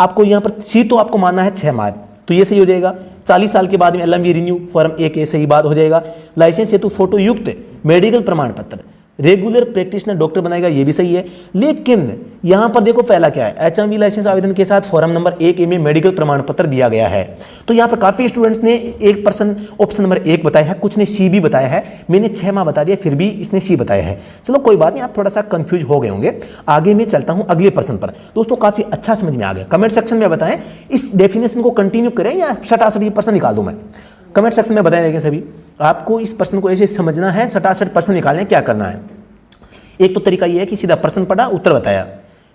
आपको यहाँ पर सी तो आपको मानना है 6 माह, तो ये सही हो जाएगा। 40 साल के बाद में एलएमवी रिन्यू फॉर्म 1A सही बात हो जाएगा। लाइसेंस हेतु फोटो युक्त मेडिकल प्रमाण पत्र रेगुलर प्रैक्टिशनर डॉक्टर बनाएगा, ये भी सही है। लेकिन यहां पर देखो पहला क्या है, एचएमवी लाइसेंस आवेदन के साथ फॉर्म नंबर 1A में मेडिकल प्रमाण पत्र दिया गया है। तो यहां पर काफी स्टूडेंट्स ने एक पर्सन ऑप्शन नंबर 1 बताया है, कुछ ने सी भी बताया है। मैंने 6 माह बता दिया फिर भी इसने सी बताया है। चलो कोई बात नहीं, आप थोड़ा सा कंफ्यूज हो गए होंगे। आगे मैं चलता हूं अगले प्रश्न पर। दोस्तों काफी अच्छा समझ में आ गया, कमेंट सेक्शन में बताएं इस डेफिनेशन को कंटिन्यू करें या सटासट ये प्रश्न निकाल दूं मैं। कमेंट सेक्शन में बताएं सभी, आपको इस प्रश्न को ऐसे समझना है, सटासट प्रश्न निकालने क्या करना है। एक तो तरीका ये है कि सीधा प्रश्न पढ़ा उत्तर बताया,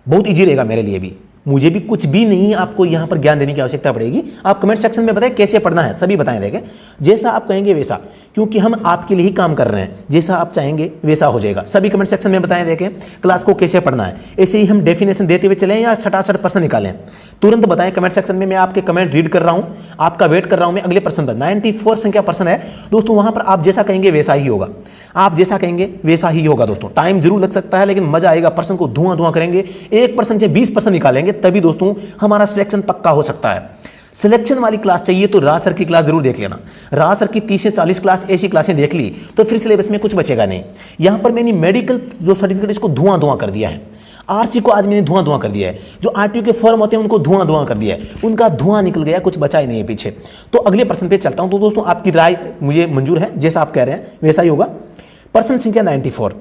बहुत इजी रहेगा मेरे लिए भी। मुझे भी कुछ भी नहीं आपको यहाँ पर ज्ञान देने की आवश्यकता पड़ेगी। आप कमेंट सेक्शन में बताएं कैसे पढ़ना है, सभी बताएं देंगे। जैसा आप कहेंगे वैसा, क्योंकि हम आपके लिए ही काम कर रहे हैं, जैसा आप चाहेंगे वैसा हो जाएगा। सभी कमेंट सेक्शन में बताएं देखें क्लास को कैसे पढ़ना है। ऐसे ही हम डेफिनेशन देते हुए चलें या 67% निकालें, तुरंत बताएं कमेंट सेक्शन में। मैं आपके कमेंट रीड कर रहा हूँ, आपका वेट कर रहा हूँ मैं अगले प्रश्न पर। 94 संख्या प्रश्न है दोस्तों, वहाँ पर आप जैसा कहेंगे वैसा ही होगा, आप जैसा कहेंगे वैसा ही होगा दोस्तों। टाइम जरूर लग सकता है लेकिन मजा आएगा, प्रश्न को धुआं धुआं करेंगे। 1% से 20% निकालेंगे तभी दोस्तों हमारा सिलेक्शन पक्का हो सकता है। सिलेक्शन वाली क्लास चाहिए तो राज सर की क्लास जरूर देख लेना। राज सर की 30 से 40 क्लास ऐसी क्लासें देख ली तो फिर सिलेबस में कुछ बचेगा नहीं। यहां पर मैंने मेडिकल जो सर्टिफिकेट इसको धुआं धुआं कर दिया है, आरसी को आज मैंने धुआं धुआं कर दिया है, जो आरटीओ के फॉर्म होते हैं उनको धुआं धुआं कर दिया है, उनका धुआं निकल गया, कुछ बचा ही नहीं है पीछे। तो अगले प्रश्न पे चलता हूं। तो दोस्तों आपकी राय मुझे मंजूर है, जैसा आप कह रहे हैं वैसा ही होगा। प्रश्न संख्या 94,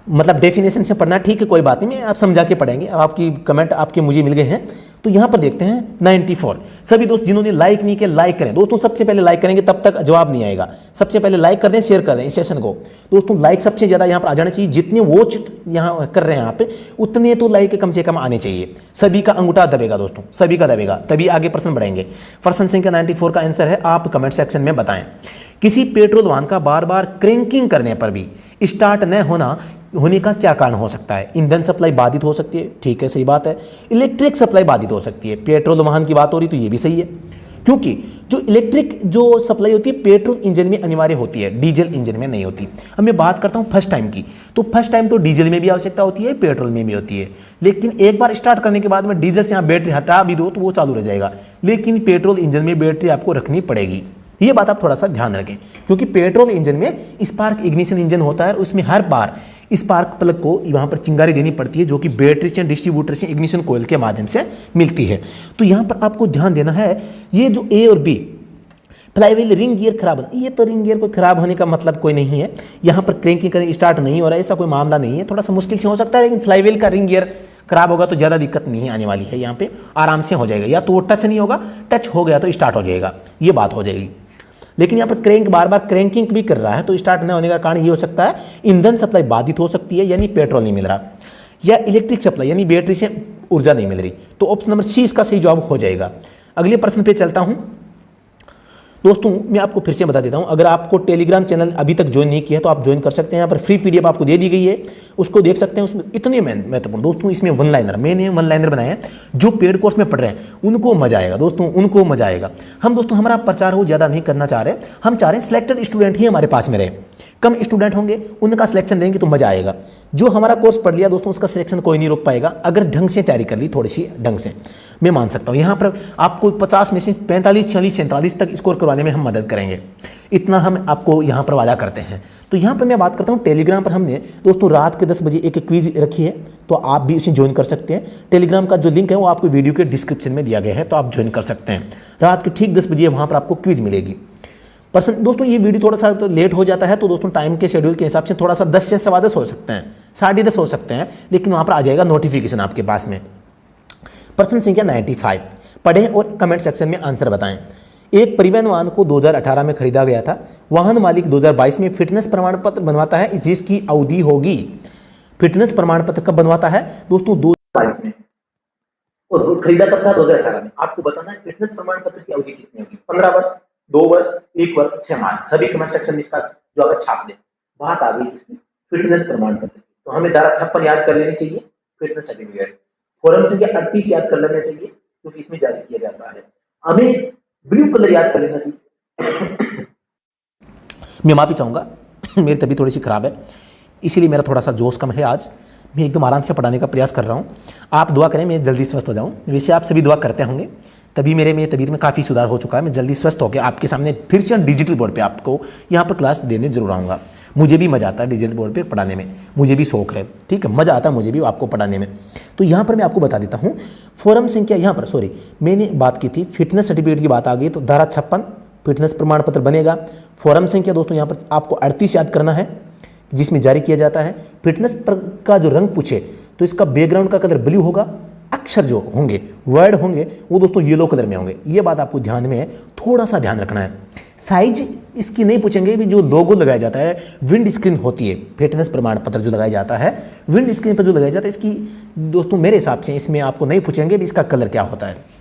मतलब डेफिनेशन से पढ़ना, ठीक है कोई बात नहीं, मैं आप समझा के पढ़ेंगे। आपकी कमेंट आपके मुझे मिल गए हैं तो यहां पर देखते हैं 94। सभी दोस्त जिन्होंने लाइक नहीं किया लाइक करें दोस्तों, सबसे पहले लाइक करेंगे तब तक जवाब नहीं आएगा। सबसे पहले लाइक कर दें, शेयर कर दें इस सेशन को दोस्तों। लाइक सबसे ज़्यादा यहाँ पर आ जाना चाहिए, जितने वॉच यहाँ कर रहे हैं यहाँ पे उतने तो लाइक कम से कम आने चाहिए। सभी का अंगूठा दबेगा दोस्तों, सभी का दबेगा, तभी आगे प्रश्न बढ़ेंगे। प्रश्न संख्या 94 का आंसर है, आप कमेंट सेक्शन में बताएं। किसी पेट्रोल वाहन का बार बार क्रैंकिंग करने पर भी स्टार्ट न होने का क्या कारण हो सकता है? ईंधन सप्लाई बाधित हो सकती है, ठीक है सही बात है। इलेक्ट्रिक सप्लाई बाधित हो सकती है, पेट्रोल वाहन की बात हो रही तो ये भी सही है, क्योंकि जो इलेक्ट्रिक जो सप्लाई होती है पेट्रोल इंजन में अनिवार्य होती है, डीजल इंजन में नहीं होती। अब मैं बात करता हूँ फर्स्ट टाइम की, तो फर्स्ट टाइम तो डीजल में भी आवश्यकता होती है, पेट्रोल में भी होती है, लेकिन एक बार स्टार्ट करने के बाद में डीजल से यहाँ बैटरी हटा भी दो तो वो चालू रह जाएगा, लेकिन पेट्रोल इंजन में बैटरी आपको रखनी पड़ेगी। ये बात आप थोड़ा सा ध्यान रखें, क्योंकि पेट्रोल इंजन में स्पार्क इग्निशन इंजन होता है और उसमें हर बार स्पार्क प्लग को यहाँ पर चिंगारी देनी पड़ती है, जो कि बैटरी से डिस्ट्रीब्यूटर से इग्निशन कोयल के माध्यम से मिलती है। तो यहाँ पर आपको ध्यान देना है, ये जो ए और बी फ्लाईव्हील रिंग गियर खराब, ये तो रिंग गियर को खराब होने का मतलब कोई नहीं है। यहाँ पर क्रैंकिंग करें स्टार्ट नहीं हो रहा है, ऐसा कोई मामला नहीं है, थोड़ा सा मुश्किल से हो सकता है, लेकिन फ्लाईव्हील का रिंग गियर खराब होगा तो ज़्यादा दिक्कत नहीं आने वाली है। यहाँ पे आराम से हो जाएगा, या तो वो टच नहीं होगा, टच हो गया तो स्टार्ट हो जाएगा, ये बात हो जाएगी। लेकिन यहाँ पर क्रैंक बार बार क्रैंकिंग भी कर रहा है तो स्टार्ट न होने का कारण ये हो सकता है ईंधन सप्लाई बाधित हो सकती है, यानी पेट्रोल नहीं मिल रहा, या इलेक्ट्रिक सप्लाई यानी बैटरी से ऊर्जा नहीं मिल रही। तो ऑप्शन नंबर सी इसका सही जवाब हो जाएगा। अगले प्रश्न पे चलता हूँ दोस्तों। मैं आपको फिर से बता देता हूं, अगर आपको टेलीग्राम चैनल अभी तक ज्वाइन नहीं किया है तो आप ज्वाइन कर सकते हैं। यहाँ पर फ्री पीडीएफ आपको दे दी गई है, उसको देख सकते हैं। उसमें इतने महत्वपूर्ण दोस्तों, इसमें वन लाइनर, मैंने वन लाइनर बनाए हैं, जो पेड कोर्स में पढ़ रहे हैं उनको मजा आएगा दोस्तों, उनको मजा आएगा। हम दोस्तों हमारा प्रचार हो ज़्यादा नहीं करना चाह रहे, हम चाह रहे हैं सिलेक्टेड स्टूडेंट ही हमारे पास में रहे। कम स्टूडेंट होंगे उनका सिलेक्शन देंगे तो मजा आएगा। जो हमारा कोर्स पढ़ लिया दोस्तों उसका सिलेक्शन कोई नहीं रोक पाएगा, अगर ढंग से तैयारी कर ली, थोड़ी सी ढंग से, मैं मान सकता हूँ। यहाँ पर आपको 50 में से 45, 46, 47 तक स्कोर करवाने में हम मदद करेंगे, इतना हम आपको यहाँ पर वादा करते हैं। तो यहाँ पर मैं बात करता हूँ टेलीग्राम पर हमने दोस्तों रात के 10 बजे एक क्विज रखी है, तो आप भी उसे ज्वाइन कर सकते हैं। टेलीग्राम का जो लिंक है वो आपको वीडियो के डिस्क्रिप्शन में दिया गया है, तो आप ज्वाइन कर सकते हैं। रात के ठीक 10 बजे वहाँ पर आपको क्विज मिलेगी। पर्सन दोस्तों ये वीडियो थोड़ा सा तो लेट हो जाता है, तो दोस्तों टाइम के शेड्यूल के हिसाब से थोड़ा सा 10 से 10:15 हो सकते हैं, 10:30 हो सकते हैं, लेकिन वहाँ पर आ जाएगा नोटिफिकेशन आपके पास में। प्रश्न संख्या 95 पढ़ें और कमेंट सेक्शन में आंसर बताएं। एक परिवहन वाहन को 2018 में खरीदा गया था, वाहन मालिक 2022 में फिटनेस प्रमाण पत्र बनवाता है, जिसकी अवधि होगी। फिटनेस प्रमाण पत्र कब बनवाता है दोस्तों? 2022 में, और खरीदा कब था? 2018 में। आपको बताना है फिटनेस प्रमाण पत्र की अवधि कितनी होगी, 15 वर्ष, 2 वर्ष, 1 वर्ष, 6 माह। सभी कमेंट सेक्शन में इसका जो छाप दें। बात आ गई इसमें फिटनेस प्रमाण पत्र, तो हमें धारा 56 याद कर लेनी चाहिए, फिटनेस सर्टिफिकेट। फॉर्म संख्या 38 याद कर लेना चाहिए, क्योंकि इसमें जारी किया जाता है। हमें ब्लू कलर याद कर लेना चाहिए। मैं माफी चाहूंगा, मेरी तबीयत थोड़ी सी खराब है, इसीलिए मेरा थोड़ा सा जोश कम है। आज मैं एकदम आराम से पढ़ाने का प्रयास कर रहा हूँ। आप दुआ करें मैं जल्दी स्वस्थ हो जाऊँ, वैसे आप सभी दुआ करते होंगे, तभी मेरी तबीयत में काफ़ी सुधार हो चुका है। मैं जल्दी स्वस्थ होकर आपके सामने फिर से डिजिटल बोर्ड पे आपको यहाँ पर क्लास देने जरूर आऊँगा। मुझे भी मज़ा आता है डिजिटल बोर्ड पे पढ़ाने में, मुझे भी शौक है, ठीक है, मज़ा आता है मुझे भी आपको पढ़ाने में। तो यहाँ पर मैं आपको बता देता हूँ फॉर्म संख्या, यहाँ पर सॉरी मैंने बात की थी फिटनेस सर्टिफिकेट की बात आ गई, तो धारा 56 फिटनेस प्रमाण पत्र बनेगा। फॉर्म संख्या दोस्तों यहाँ पर आपको 38 याद करना है, जिसमें जारी किया जाता है। फिटनेस का जो रंग पूछे तो इसका बैकग्राउंड का कलर ब्लू होगा, अक्षर जो होंगे, वर्ड होंगे, वो दोस्तों येलो कलर में होंगे। ये बात आपको ध्यान में थोड़ा सा ध्यान रखना है। साइज इसकी नहीं पूछेंगे भी, जो लोगो लगाया जाता है, विंड स्क्रीन होती है, फिटनेस प्रमाण पत्र जो लगाया जाता है, विंड स्क्रीन पर जो लगाया जाता है, इसकी दोस्तों मेरे हिसाब से इसमें आपको नहीं पूछेंगे भी इसका कलर क्या होता है।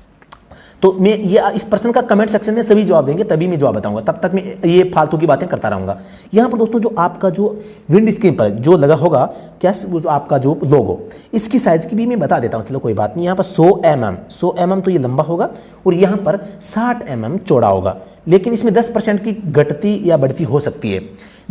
तो मैं ये इस प्रश्न का कमेंट सेक्शन में सभी जवाब देंगे, तभी मैं जवाब बताऊंगा, तब तक मैं ये फालतू की बातें करता रहूंगा। यहाँ पर दोस्तों जो आपका जो विंड स्क्रीन पर जो लगा होगा क्या, वो आपका जो लोगो, इसकी साइज की भी मैं बता देता हूँ, चलो कोई बात नहीं। यहाँ पर 100 mm तो ये लंबा होगा और यहाँ पर 60 mm चौड़ा होगा, लेकिन इसमें 10% की घटती या बढ़ती हो सकती है।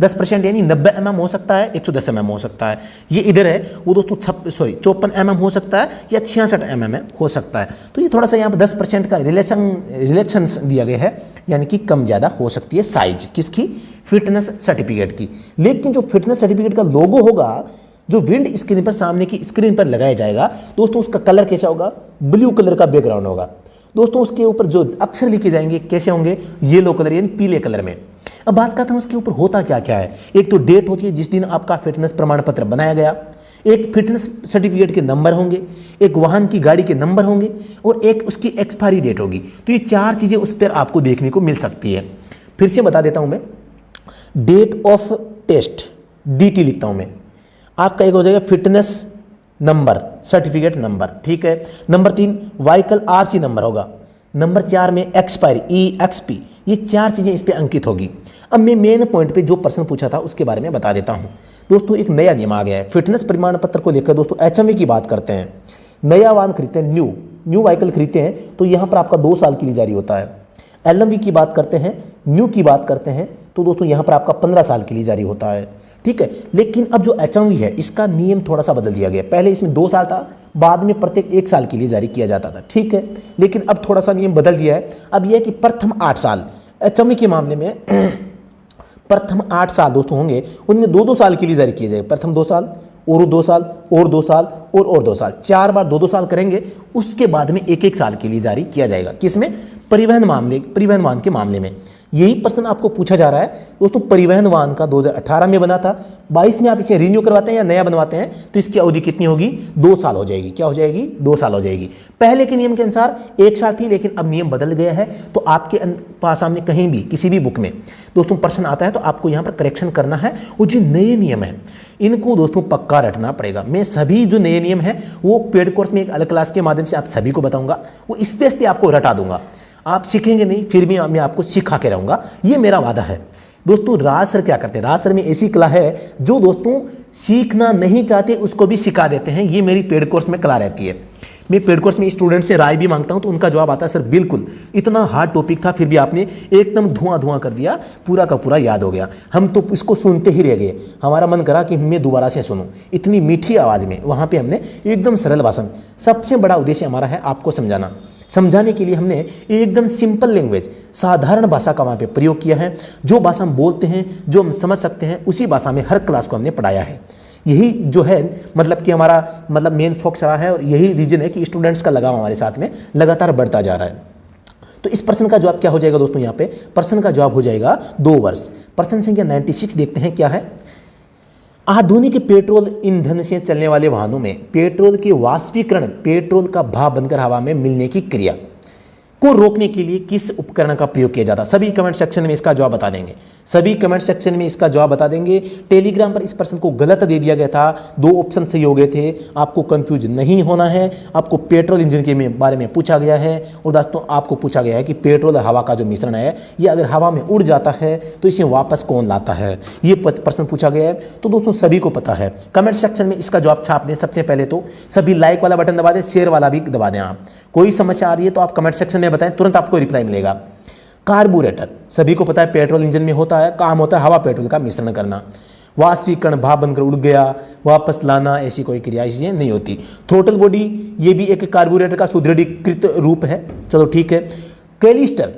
10% यानी 90 mm हो सकता है, 110 mm हो सकता है। ये इधर है वो दोस्तों 54 mm हो सकता है या 66 mm हो सकता है। तो ये थोड़ा सा यहाँ पर 10% का रिलेक्शन दिया गया है, यानी कि कम ज़्यादा हो सकती है साइज किसकी, फिटनेस सर्टिफिकेट की। लेकिन जो फिटनेस सर्टिफिकेट का लोगो होगा, जो विंड स्क्रीन पर सामने की स्क्रीन पर लगाया जाएगा दोस्तों, उसका कलर कैसा होगा, ब्लू कलर का बैकग्राउंड होगा दोस्तों। उसके ऊपर जो अक्षर लिखे जाएंगे कैसे होंगे, येलो कलर यानी पीले कलर में। अब बात करता हूँ उसके ऊपर होता क्या क्या है। एक तो डेट होती है जिस दिन आपका फिटनेस प्रमाण पत्र बनाया गया, एक फिटनेस सर्टिफिकेट के नंबर होंगे, एक वाहन की गाड़ी के नंबर होंगे और एक उसकी एक्सपायरी डेट होगी। तो ये 4 चीज़ें उस पर आपको देखने को मिल सकती है। फिर से बता देता हूँ मैं, डेट ऑफ टेस्ट DT लिखता हूँ मैं, आपका एक हो जाएगा फिटनेस नंबर, सर्टिफिकेट नंबर, ठीक है। नंबर 3 व्हीकल RC नंबर होगा। नंबर 4 में एक्सपायरी EXP, ये 4 चीज़ें इस पर अंकित होगी। अब मैं मेन पॉइंट पे जो प्रश्न पूछा था उसके बारे में बता देता हूँ। दोस्तों एक नया नियम आ गया है फिटनेस प्रमाण पत्र को लेकर। दोस्तों HMV की बात करते हैं, नया वाहन खरीदते हैं, न्यू व्हीकल खरीदते हैं तो यहाँ पर आपका 2 साल के लिए जारी होता है। LMV की बात करते हैं, न्यू की बात करते हैं तो दोस्तों यहाँ पर आपका 15 साल के लिए जारी होता है, ठीक है। लेकिन अब जो HMV है इसका नियम थोड़ा सा बदल दिया गया। पहले इसमें 2 साल था, बाद में प्रत्येक 1 साल के लिए जारी किया जाता था, ठीक है। लेकिन अब थोड़ा सा नियम बदल दिया है। अब यह है कि प्रथम 8 साल HMV के मामले में प्रथम 8 साल दोस्तों होंगे, उनमें 2-2 साल के लिए जारी किए जाएंगे। प्रथम 2 साल और 2 साल और 2 साल और 2 साल, 4 बार 2-2 साल करेंगे। उसके बाद में 1-1 साल के लिए जारी किया जाएगा। किसमें, परिवहन वाहन के मामले में। यही प्रश्न आपको पूछा जा रहा है दोस्तों। परिवहन वाहन का 2018 में बना था, 22 में आप इसे रिन्यू करवाते हैं या नया बनवाते हैं तो इसकी अवधि कितनी होगी, 2 साल हो जाएगी। क्या हो जाएगी, 2 साल हो जाएगी। पहले के नियम के अनुसार 1 साल थी, लेकिन अब नियम बदल गया है। तो आपके पास सामने कहीं भी किसी भी बुक में दोस्तों प्रश्न आता है तो आपको यहाँ पर करेक्शन करना है। वो जो नए नियम है इनको दोस्तों पक्का रटना पड़ेगा। मैं सभी जो नए नियम है वो पेड कोर्स में एक अलग क्लास के माध्यम से आप सभी को बताऊंगा, वो स्पेशली आपको रटा दूंगा। आप सीखेंगे नहीं, फिर भी मैं आपको सिखा के रहूँगा, ये मेरा वादा है। दोस्तों राज सर क्या करते हैं, राज सर में ऐसी कला है जो दोस्तों सीखना नहीं चाहते उसको भी सिखा देते हैं। ये मेरी पेड कोर्स में कला रहती है। मैं पेड कोर्स में स्टूडेंट से राय भी मांगता हूं तो उनका जवाब आता है, सर बिल्कुल इतना हार्ड टॉपिक था फिर भी आपने एकदम धुआं कर दिया, पूरा का पूरा याद हो गया। हम तो इसको सुनते ही रह गए, हमारा मन करा कि मैं दोबारा से सुनूं। इतनी मीठी आवाज़ में वहाँ पे हमने एकदम सरल भाषा में, सबसे बड़ा उद्देश्य हमारा है आपको समझाना। समझाने के लिए हमने एकदम सिंपल लैंग्वेज, साधारण भाषा का वहाँ पे प्रयोग किया है। जो भाषा हम बोलते हैं, जो हम समझ सकते हैं, उसी भाषा में हर क्लास को हमने पढ़ाया है। यही जो है मतलब कि हमारा मेन फोकस रहा है और यही रीजन है कि स्टूडेंट्स का लगाव हमारे साथ में लगातार बढ़ता जा रहा है। तो इस प्रश्न का जवाब क्या हो जाएगा दोस्तों, यहाँ पे प्रश्न का जवाब हो जाएगा 2 वर्ष। प्रश्न संख्या 96 देखते हैं क्या है। आधुनिक पेट्रोल ईंधन से चलने वाले वाहनों में पेट्रोल के वाष्पीकरण, पेट्रोल का भाप बनकर हवा में मिलने की क्रिया को रोकने के लिए किस उपकरण का प्रयोग किया जाता है। सभी कमेंट सेक्शन में इसका जवाब बता देंगे, सभी कमेंट सेक्शन में इसका जवाब बता देंगे। टेलीग्राम पर इस प्रश्न को गलत दे दिया गया था, 2 ऑप्शन सही हो गए थे। आपको कंफ्यूज नहीं होना है। आपको पेट्रोल इंजन के बारे में पूछा गया है और दोस्तों आपको पूछा गया है कि पेट्रोल हवा का जो मिश्रण है ये अगर हवा में उड़ जाता है तो इसे वापस कौन लाता है, ये प्रश्न पूछा गया है। तो दोस्तों सभी को पता है। कमेंट सेक्शन में इसका जवाब छाप दें। सबसे पहले तो सभी लाइक वाला बटन दबा दें, शेयर वाला भी दबा दें। आप कोई समस्या आ रही है तो आप कमेंट सेक्शन में बताएं, तुरंत आपको रिप्लाई मिलेगा। कार्बोरेटर सभी को पता है पेट्रोल इंजन में होता है, काम होता है हवा पेट्रोल का मिश्रण करना। वाष्पीकरण, भाप बनकर उड़ गया, वापस लाना, ऐसी कोई क्रिया इसलिए नहीं होती। थ्रोटल बॉडी ये भी एक कार्बोरेटर का सुदृढ़ीकृत रूप है, चलो ठीक है। कैलिस्टर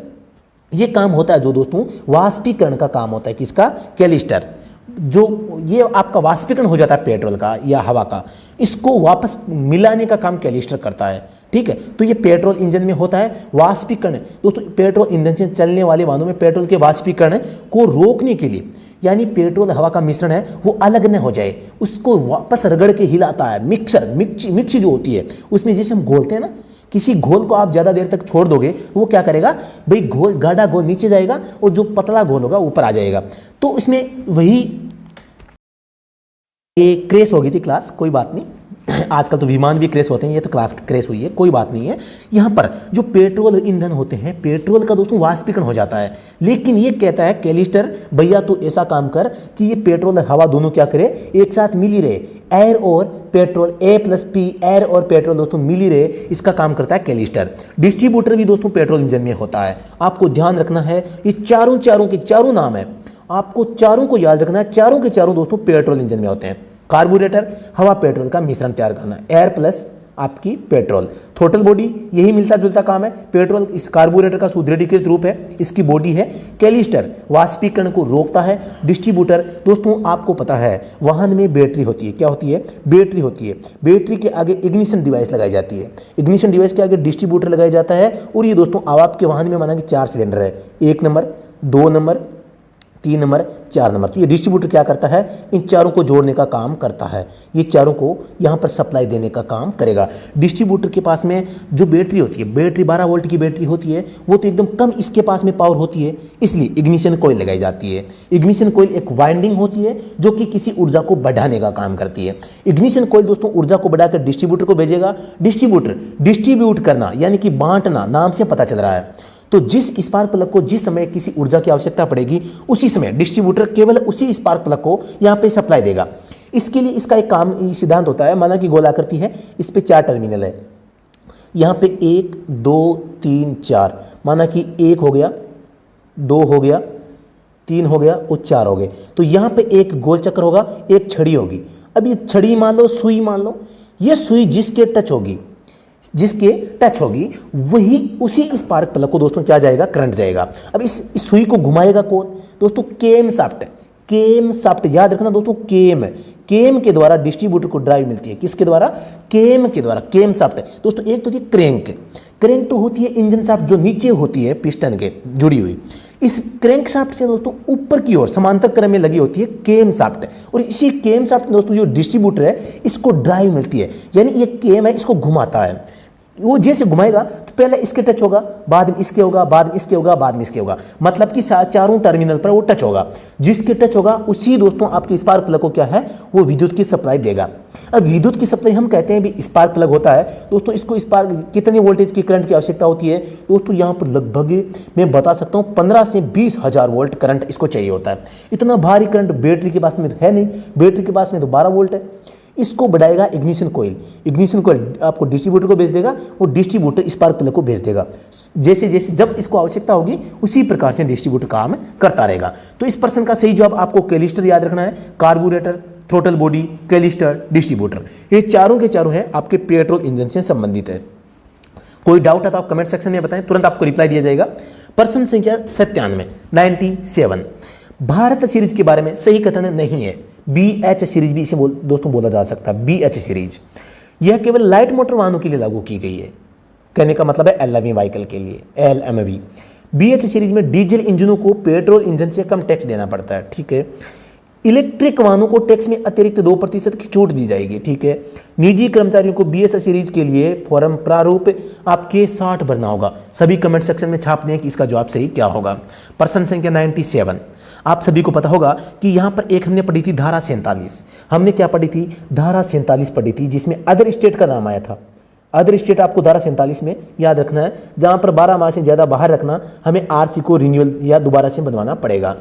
ये काम होता है जो दोस्तों वाष्पीकरण का काम होता है, किसका, कैलिस्टर। जो ये आपका वाष्पीकरण हो जाता है पेट्रोल का या हवा का, इसको वापस मिलाने का काम कैलिस्टर करता है, ठीक है। तो ये पेट्रोल इंजन में होता है वाष्पीकरण। दोस्तों पेट्रोल इंजन से चलने वाले वाहनों में पेट्रोल के वाष्पीकरण को रोकने के लिए यानी पेट्रोल हवा का मिश्रण है वो अलग न हो जाए, उसको वापस रगड़ के हिलाता है। मिक्सी जो होती है उसमें जैसे हम घोलते हैं ना, किसी घोल को आप ज़्यादा देर तक छोड़ दोगे वो क्या करेगा भाई, घोल गाढ़ा घोल नीचे जाएगा और जो पतला घोल होगा ऊपर आ जाएगा। तो इसमें वही ये क्रेश हो गई थी क्लास, कोई बात नहीं, आजकल तो विमान भी क्रेश होते हैं, ये तो क्लास क्रेश हुई है, कोई बात नहीं है। यहाँ पर जो पेट्रोल ईंधन होते हैं, पेट्रोल का दोस्तों वाष्पीकरण हो जाता है, लेकिन ये कहता है कैलिस्टर भैया तो ऐसा काम कर कि ये पेट्रोल और हवा दोनों क्या करे, एक साथ मिल ही रहे, एयर और पेट्रोल, A+P एयर और पेट्रोल दोस्तों मिल ही रहे, इसका काम करता है कैलिस्टर। डिस्ट्रीब्यूटर भी दोस्तों पेट्रोल इंजन में होता है, आपको ध्यान रखना है। ये चारों के चारों नाम है, आपको चारों को याद रखना है, चारों के चारों दोस्तों पेट्रोल इंजन में होते हैं। कार्बोरेटर हवा पेट्रोल का मिश्रण तैयार करना, एयर प्लस आपकी पेट्रोल। थ्रोटल बॉडी यही मिलता जुलता काम है, पेट्रोल इस कार्बोरेटर का सुदृढ़ीकृत रूप है, इसकी बॉडी है। कैलिस्टर वाष्पीकरण को रोकता है। डिस्ट्रीब्यूटर दोस्तों आपको पता है वाहन में बैटरी होती है, क्या होती है, बैटरी होती है, बैटरी के आगे इग्निशन डिवाइस लगाई जाती है, इग्निशन डिवाइस के आगे डिस्ट्रीब्यूटर लगाया जाता है। और ये दोस्तों अब आपके वाहन में माना कि 4 सिलेंडर है, 1 नंबर, 2 नंबर, 3 नंबर, 4 नंबर। तो ये डिस्ट्रीब्यूटर क्या करता है, इन चारों को जोड़ने का काम करता है, ये चारों को यहाँ पर सप्लाई देने का काम करेगा। डिस्ट्रीब्यूटर के पास में जो बैटरी होती है, बैटरी 12 वोल्ट की बैटरी होती है, वो तो एकदम कम इसके पास में पावर होती है, इसलिए इग्निशन कॉइल लगाई जाती है। इग्निशन कॉइल एक वाइंडिंग होती है जो कि किसी ऊर्जा को बढ़ाने का काम करती है। इग्निशन कॉइल दोस्तों ऊर्जा को बढ़ाकर डिस्ट्रीब्यूटर को भेजेगा। डिस्ट्रीब्यूटर डिस्ट्रीब्यूट करना यानी कि बांटना, नाम से पता चल रहा है। तो जिस स्पार्क प्लग को जिस समय किसी ऊर्जा की आवश्यकता पड़ेगी उसी समय डिस्ट्रीब्यूटर केवल उसी स्पार्क प्लग को यहाँ पे सप्लाई देगा। इसके लिए इसका एक काम सिद्धांत होता है, माना कि गोलाकृति है, इस पे 4 टर्मिनल है, यहाँ पे 1 2 3 4, माना कि 1 हो गया, 2 हो गया, 3 हो गया और 4 हो गए। तो यहाँ पे एक गोल चक्र होगा, एक छड़ी होगी। अब ये छड़ी मान लो, सुई मान लो, ये सुई जिसके टच होगी वही उसी स्पार्क प्लग को दोस्तों क्या जाएगा, करंट जाएगा। अब इस सुई को घुमाएगा कौन दोस्तों, केम शाफ्ट याद रखना दोस्तों, केम के द्वारा डिस्ट्रीब्यूटर को ड्राइव मिलती है, किसके द्वारा, केम के द्वारा, केम शाफ्ट दोस्तों। एक तो थी क्रैंक तो होती है इंजन शाफ्ट जो नीचे होती है पिस्टन के जुड़ी हुई, इस क्रैंक शाफ्ट से दोस्तों ऊपर की ओर समांतर क्रम में लगी होती है केम शाफ्ट, और इसी केम शाफ्ट दोस्तों जो डिस्ट्रीब्यूटर है इसको ड्राइव मिलती है, यानी ये केम है, इसको घुमाता है। वो जैसे घुमाएगा तो पहले इसके टच होगा, बाद में इसके होगा, बाद में इसके होगा, बाद में इसके होगा, मतलब कि चारों टर्मिनल पर वो टच होगा। जिसके टच होगा उसी दोस्तों आपके स्पार्क प्लग को क्या है, वो विद्युत की सप्लाई देगा। अब विद्युत की सप्लाई हम कहते हैं भी स्पार्क प्लग होता है दोस्तों, इसको स्पार्क कितने वोल्टेज की करंट की आवश्यकता होती है दोस्तों, यहाँ पर लगभग मैं बता सकता हूँ 15 से 20 हज़ार वोल्ट करंट इसको चाहिए होता है। इतना भारी करंट बैटरी के पास में है नहीं, बैटरी के पास में तो 12 वोल्ट है। इसको बढ़ाएगा इग्निशन कॉइल आपको डिस्ट्रीब्यूटर को भेज देगा और डिस्ट्रीब्यूटर स्पार्क प्लग को भेज देगा। जैसे जैसे जब इसको आवश्यकता होगी उसी प्रकार से डिस्ट्रीब्यूटर काम करता रहेगा। तो इस प्रश्न का सही जवाब आपको कैलिस्टर याद रखना है, कार्बोरेटर, थ्रोटल बॉडी, कैलिस्टर, डिस्ट्रीब्यूटर, ये चारों के चारों हैं आपके पेट्रोल इंजन से संबंधित है। कोई डाउट है तो आप कमेंट सेक्शन में बताएं, तुरंत आपको रिप्लाई दिया जाएगा। प्रश्न संख्या 97 भारत सीरीज के बारे में सही कथन नहीं है। BH सीरीज भी इसे दोस्तों बोला जा सकता है, BH सीरीज यह केवल लाइट मोटर वाहनों के लिए लागू की गई है, कहने का मतलब है LMV व्हीकल के लिए, LMV। BH सीरीज में डीजल इंजनों को पेट्रोल इंजन से कम टैक्स देना पड़ता है, ठीक है। इलेक्ट्रिक वाहनों को टैक्स में अतिरिक्त 2% की छूट दी जाएगी, ठीक है। निजी कर्मचारियों को BH सीरीज के लिए फॉर्म प्रारूप आपके 60 भरना होगा। सभी कमेंट सेक्शन में छाप दें कि इसका जवाब सही क्या होगा। प्रश्न संख्या 97 आप सभी को पता होगा कि यहाँ पर एक हमने पढ़ी थी धारा 47, हमने क्या पढ़ी थी, धारा 47 पढ़ी थी, जिसमें अदर स्टेट का नाम आया था। अदर स्टेट आपको धारा 47 में याद रखना है, जहाँ पर 12 माह से ज़्यादा बाहर रखना, हमें RC को रिन्यूअल या दोबारा से बनवाना पड़ेगा।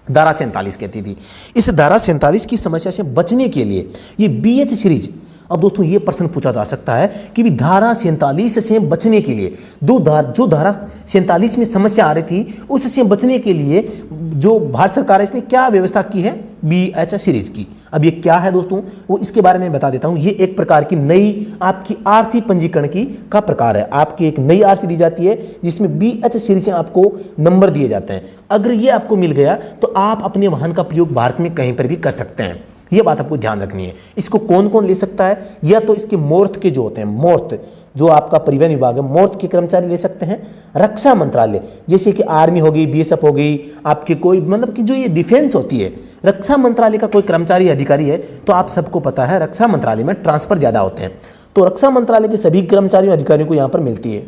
धारा 47 कहती थी। इस धारा 47 की समस्या से बचने के लिए ये BH सीरीज, अब दोस्तों ये प्रश्न पूछा जा सकता है कि भी धारा 47 से बचने के लिए जो धारा 47 में समस्या आ रही थी उससे बचने के लिए जो भारत सरकार है इसने क्या व्यवस्था की है, BH सीरीज की। अब ये क्या है दोस्तों, वो इसके बारे में बता देता हूँ। ये एक प्रकार की नई आपकी RC पंजीकरण का प्रकार है। आपकी एक नई RC दी जाती है जिसमें BH सीरीज से आपको नंबर दिए जाते हैं। अगर ये आपको मिल गया तो आप अपने वाहन का प्रयोग भारत में कहीं पर भी कर सकते हैं। ये बात आपको ध्यान रखनी है। इसको कौन कौन ले सकता है, या तो इसके मूर्त के जो होते हैं, मूर्त जो आपका परिवहन विभाग है, मोर्च के कर्मचारी ले सकते हैं। रक्षा मंत्रालय जैसे कि आर्मी हो गई, बीएसएफ हो गई, आपकी कोई मतलब कि जो ये डिफेंस होती है, रक्षा मंत्रालय का कोई कर्मचारी अधिकारी है तो आप सबको पता है रक्षा मंत्रालय में ट्रांसफर ज़्यादा होते हैं, तो रक्षा मंत्रालय के सभी कर्मचारियों अधिकारियों को यहाँ पर मिलती है।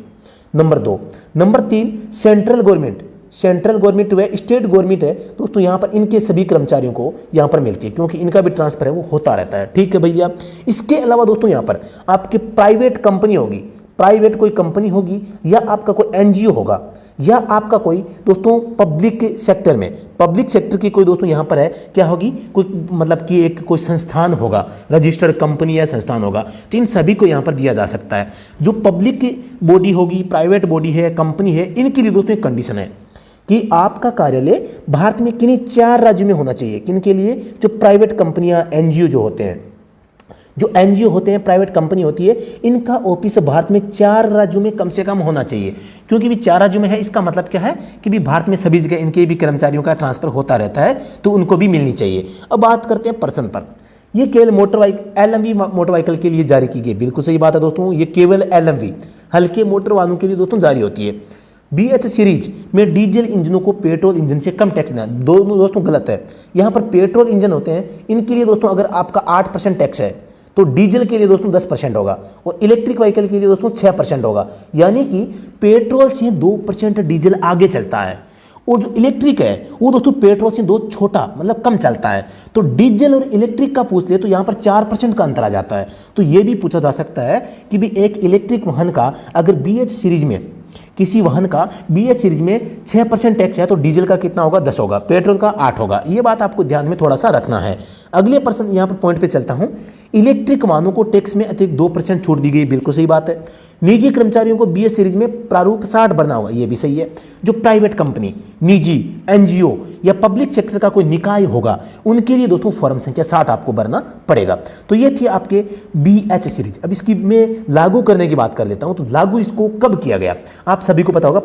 नंबर 2। नंबर 3, सेंट्रल गवर्नमेंट व स्टेट गवर्नमेंट है दोस्तों, यहाँ पर इनके सभी कर्मचारियों को यहाँ पर मिलती है, क्योंकि इनका भी ट्रांसफर है वो होता रहता है। ठीक है भैया। इसके अलावा दोस्तों यहाँ पर आपकी प्राइवेट कंपनी होगी, प्राइवेट कोई कंपनी होगी, या आपका कोई एनजीओ होगा, या आपका कोई दोस्तों पब्लिक सेक्टर में, पब्लिक सेक्टर की कोई दोस्तों यहाँ पर है क्या होगी, कोई मतलब कि एक कोई संस्थान होगा, रजिस्टर्ड कंपनी या संस्थान होगा, तो इन सभी को यहाँ पर दिया जा सकता है। जो पब्लिक बॉडी होगी, प्राइवेट बॉडी है, कंपनी है, इनके लिए दोस्तों एक कंडीशन है कि आपका कार्यालय भारत में किन्हीं 4 राज्यों में होना चाहिए। किन के लिए? जो प्राइवेट कंपनियां, एनजीओ जो होते हैं, जो एनजीओ होते हैं, प्राइवेट कंपनी होती है, इनका ऑफिस भारत में 4 राज्यों में कम से कम होना चाहिए। क्योंकि भी 4 राज्यों में है, इसका मतलब क्या है कि भी भारत में सभी जगह इनके भी कर्मचारियों का ट्रांसफर होता रहता है, तो उनको भी मिलनी चाहिए। अब बात करते हैं पर्सन पर। ये केवल motor vehicle LMV motor vehicle के लिए जारी की गई, बिल्कुल सही बात है दोस्तों, ये केवल एलएमवी हल्के मोटर वाहनों के लिए दोस्तों जारी होती है। BH सीरीज में डीजल इंजनों को पेट्रोल इंजन से कम टैक्स देना, दोनों दोस्तों गलत है। यहाँ पर पेट्रोल इंजन होते हैं, इनके लिए दोस्तों अगर आपका 8% टैक्स है तो डीजल के लिए दोस्तों 10% होगा, और इलेक्ट्रिक व्हीकल के लिए दोस्तों 6% होगा। यानी कि पेट्रोल से 2% डीजल आगे चलता है, और जो इलेक्ट्रिक है वो दोस्तों पेट्रोल से 2 छोटा मतलब कम चलता है। तो डीजल और इलेक्ट्रिक का पूछ ले तो यहाँ पर 4% का अंतर आ जाता है। तो ये भी पूछा जा सकता है कि भी एक इलेक्ट्रिक वाहन का अगर BH सीरीज में, किसी वाहन का BH सीरीज में 6% टैक्स है तो डीजल का कितना होगा? 10 होगा, पेट्रोल का 8 होगा। ये बात आपको ध्यान में थोड़ा सा रखना है। अगले पर्सन यहाँ पर पॉइंट पे चलता हूँ। इलेक्ट्रिक वाहनों को टैक्स में अतिरिक्त 2% छूट दी गई, बिल्कुल सही बात है। निजी कर्मचारियों को BH सीरीज में प्रारूप 60 भरना होगा, ये भी सही है। जो प्राइवेट कंपनी, निजी, एनजीओ या पब्लिक सेक्टर का कोई निकाय होगा, उनके लिए दोस्तों फॉर्म संख्या 60 आपको भरना पड़ेगा। तो ये थी आपके BH सीरीज। अब इसकी मैं लागू करने की बात कर लेता हूँ। तो लागू इसको कब किया गया? आप सभी को पता होगा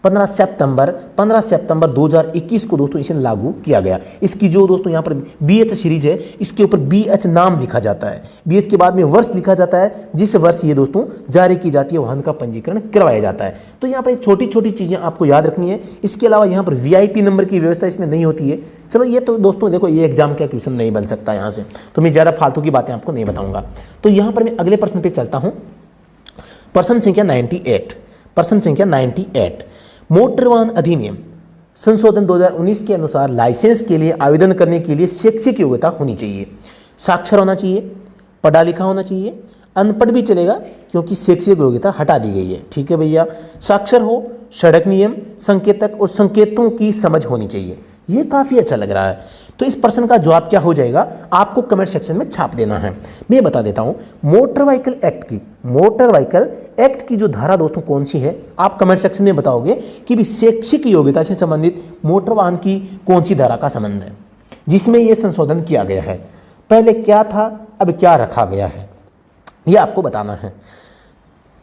15 सितंबर 2021 को दोस्तों इसे लागू किया गया। इसकी जो दोस्तों यहाँ पर BH सीरीज है, इसके ऊपर BH नाम लिखा जाता है, BH के बाद में वर्ष लिखा जाता है, जिस वर्ष ये दोस्तों जारी की जाती है, वाहन का पंजीकरण करवाया जाता है। तो यहाँ पर छोटी छोटी चीज़ें आपको याद रखनी है। इसके अलावा यहाँ पर VIP नंबर की व्यवस्था इसमें नहीं होती है। चलो ये तो दोस्तों देखो, ये एग्जाम का क्वेश्चन नहीं बन सकता यहाँ से, तो मैं ज़्यादा फालतू की बातें आपको नहीं बताऊँगा। तो यहाँ पर मैं अगले प्रश्न पर चलता हूँ। प्रश्न संख्या 98। मोटर वाहन अधिनियम संशोधन 2019 के अनुसार लाइसेंस के लिए आवेदन करने के लिए शैक्षिक योग्यता होनी चाहिए। साक्षर होना चाहिए, पढ़ा लिखा होना चाहिए, अनपढ़ भी चलेगा क्योंकि शैक्षिक योग्यता हटा दी गई है। ठीक है भैया। साक्षर हो, सड़क नियम, संकेतक और संकेतों की समझ होनी चाहिए। ये काफ़ी अच्छा लग रहा है। तो इस प्रश्न का जवाब क्या हो जाएगा, आपको कमेंट सेक्शन में छाप देना है। मैं बता देता हूँ। मोटर व्हीकल एक्ट की जो धारा दोस्तों कौन सी है, आप कमेंट सेक्शन में बताओगे कि भी शैक्षिक योग्यता से संबंधित मोटर वाहन की कौन सी धारा का संबंध है जिसमें यह संशोधन किया गया है। पहले क्या था, अब क्या रखा गया है, यह आपको बताना है।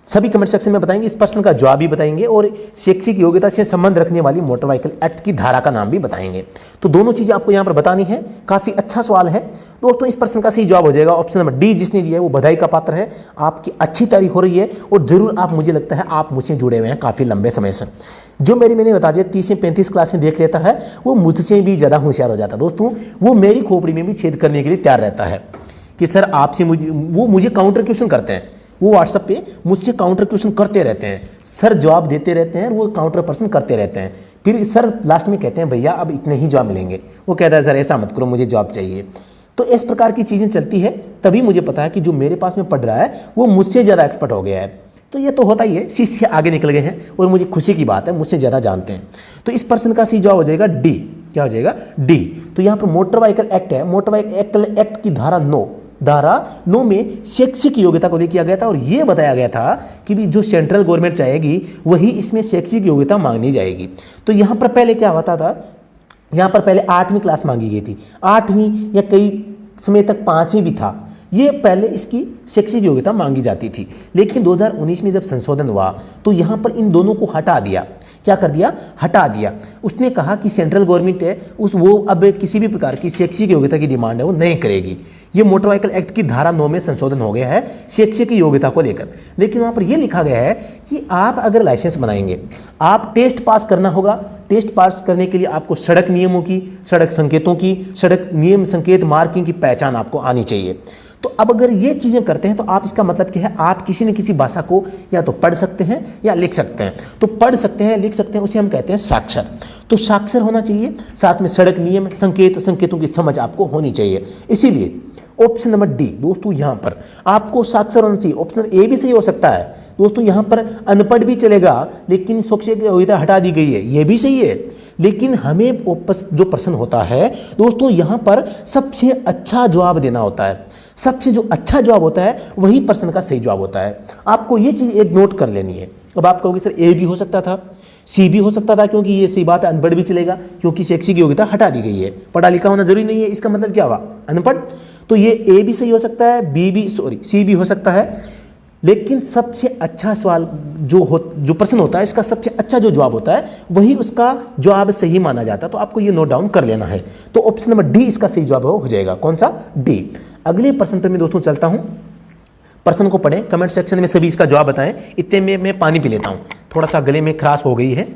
सभी कमेंट सेक्शन में बताएंगे, इस प्रश्न का जवाब भी बताएंगे और शैक्षिक योग्यता से संबंध रखने वाली मोटर व्हीकल एक्ट की धारा का नाम भी बताएंगे। तो दोनों चीजें आपको यहाँ पर बतानी है। काफी अच्छा सवाल है दोस्तों। इस प्रश्न का सही जवाब हो जाएगा ऑप्शन नंबर डी। जिसने दिया है वो बधाई का पात्र है। आपकी अच्छी तारीफ हो रही है और जरूर आप, मुझे लगता है आप मुझसे जुड़े हुए हैं काफी लंबे समय से। जो मैंने बता दिया 30 से 35 क्लास में देख लेता है, वो मुझसे भी ज्यादा होशियार हो जाता है दोस्तों। वो मेरी खोपड़ी में भी छेद करने के लिए तैयार रहता है कि सर आपसे मुझे काउंटर क्वेश्चन करते हैं। वो व्हाट्सएप पे मुझसे काउंटर क्वेश्चन करते रहते हैं, सर जवाब देते रहते हैं, वो काउंटर प्रश्न करते रहते हैं। फिर सर लास्ट में कहते हैं भैया अब इतने ही जवाब मिलेंगे। वो कहता है सर ऐसा मत करो, मुझे जवाब चाहिए। तो इस प्रकार की चीज़ें चलती है। तभी मुझे पता है कि जो मेरे पास में पढ़ रहा है वो मुझसे ज़्यादा एक्सपर्ट हो गया है। तो ये तो होता ही है, शिष्य आगे निकल गए हैं और मुझे खुशी की बात है, मुझसे ज़्यादा जानते हैं। तो इस प्रश्न का सही जवाब हो जाएगा डी। क्या हो जाएगा? डी। तो यहाँ पर मोटर व्हीकल एक्ट है। मोटर व्हीकल एक्ट की धारा 9 में शैक्षिक योग्यता को किया गया था और यह बताया गया था कि भी जो सेंट्रल गवर्नमेंट चाहेगी वही इसमें शैक्षिक योग्यता मांगनी जाएगी। तो यहाँ पर पहले क्या होता था, यहाँ पर पहले 8वीं क्लास मांगी गई थी, 8वीं या कई समय तक 5वीं भी था। ये पहले इसकी शैक्षिक योग्यता मांगी जाती थी। लेकिन 2019 में जब संशोधन हुआ तो यहाँ पर इन दोनों को हटा दिया। क्या कर दिया, हटा दिया। उसने कहा कि सेंट्रल गवर्नमेंट है वो अब किसी भी प्रकार की शैक्षिक योग्यता की डिमांड है वो नहीं करेगी। ये मोटर व्हीकल एक्ट की धारा 9 में संशोधन हो गया है शैक्षिक योग्यता को लेकर। लेकिन वहाँ पर यह लिखा गया है कि आप अगर लाइसेंस बनाएंगे, आप टेस्ट पास करना होगा। टेस्ट पास करने के लिए आपको सड़क नियमों की, सड़क संकेतों की, सड़क नियम संकेत मार्किंग की पहचान आपको आनी चाहिए। तो अब अगर ये चीज़ें करते हैं तो आप, इसका मतलब क्या है, आप किसी न किसी भाषा को या तो पढ़ सकते हैं या लिख सकते हैं। तो पढ़ सकते हैं, लिख सकते हैं, उसे हम कहते हैं साक्षर। तो साक्षर होना चाहिए, साथ में सड़क नियम संकेतों की समझ आपको होनी चाहिए। इसीलिए ऑप्शन नंबर डी दोस्तों, यहाँ पर आपको साक्षर होना चाहिए। ऑप्शन ए भी सही हो सकता है दोस्तों, यहाँ पर अनपढ़ भी चलेगा लेकिन शैक्षिक योग्यता हटा दी गई है, ये भी सही है। लेकिन हमें जो प्रश्न होता है दोस्तों, यहाँ पर सबसे अच्छा जवाब देना होता है। सबसे जो अच्छा जवाब होता है वही प्रश्न का सही जवाब होता है। आपको ये चीज़ एक नोट कर लेनी है। अब आप कहोगे सर ए भी हो सकता था, सी भी हो सकता था, क्योंकि ये सही बात है, अनपढ़ भी चलेगा क्योंकि शैक्षिक योग्यता हटा दी गई है। पढ़ा लिखा होना जरूरी नहीं है, इसका मतलब क्या हुआ, अनपढ़। तो ये ए भी सही हो सकता है, सी भी हो सकता है। लेकिन सबसे अच्छा सवाल जो प्रश्न होता है, इसका सबसे अच्छा जो जवाब होता है वही उसका जवाब सही माना जाता है। तो आपको ये नोट डाउन कर लेना है। तो ऑप्शन नंबर डी इसका सही जवाब हो जाएगा। कौन सा, डी। अगले प्रश्न पर मैं दोस्तों चलता हूं। प्रश्न को पढ़ें, कमेंट सेक्शन में सभी इसका जवाब बताएं। इतने में मैं पानी पी लेता हूं, थोड़ा सा गले में खराश हो गई है।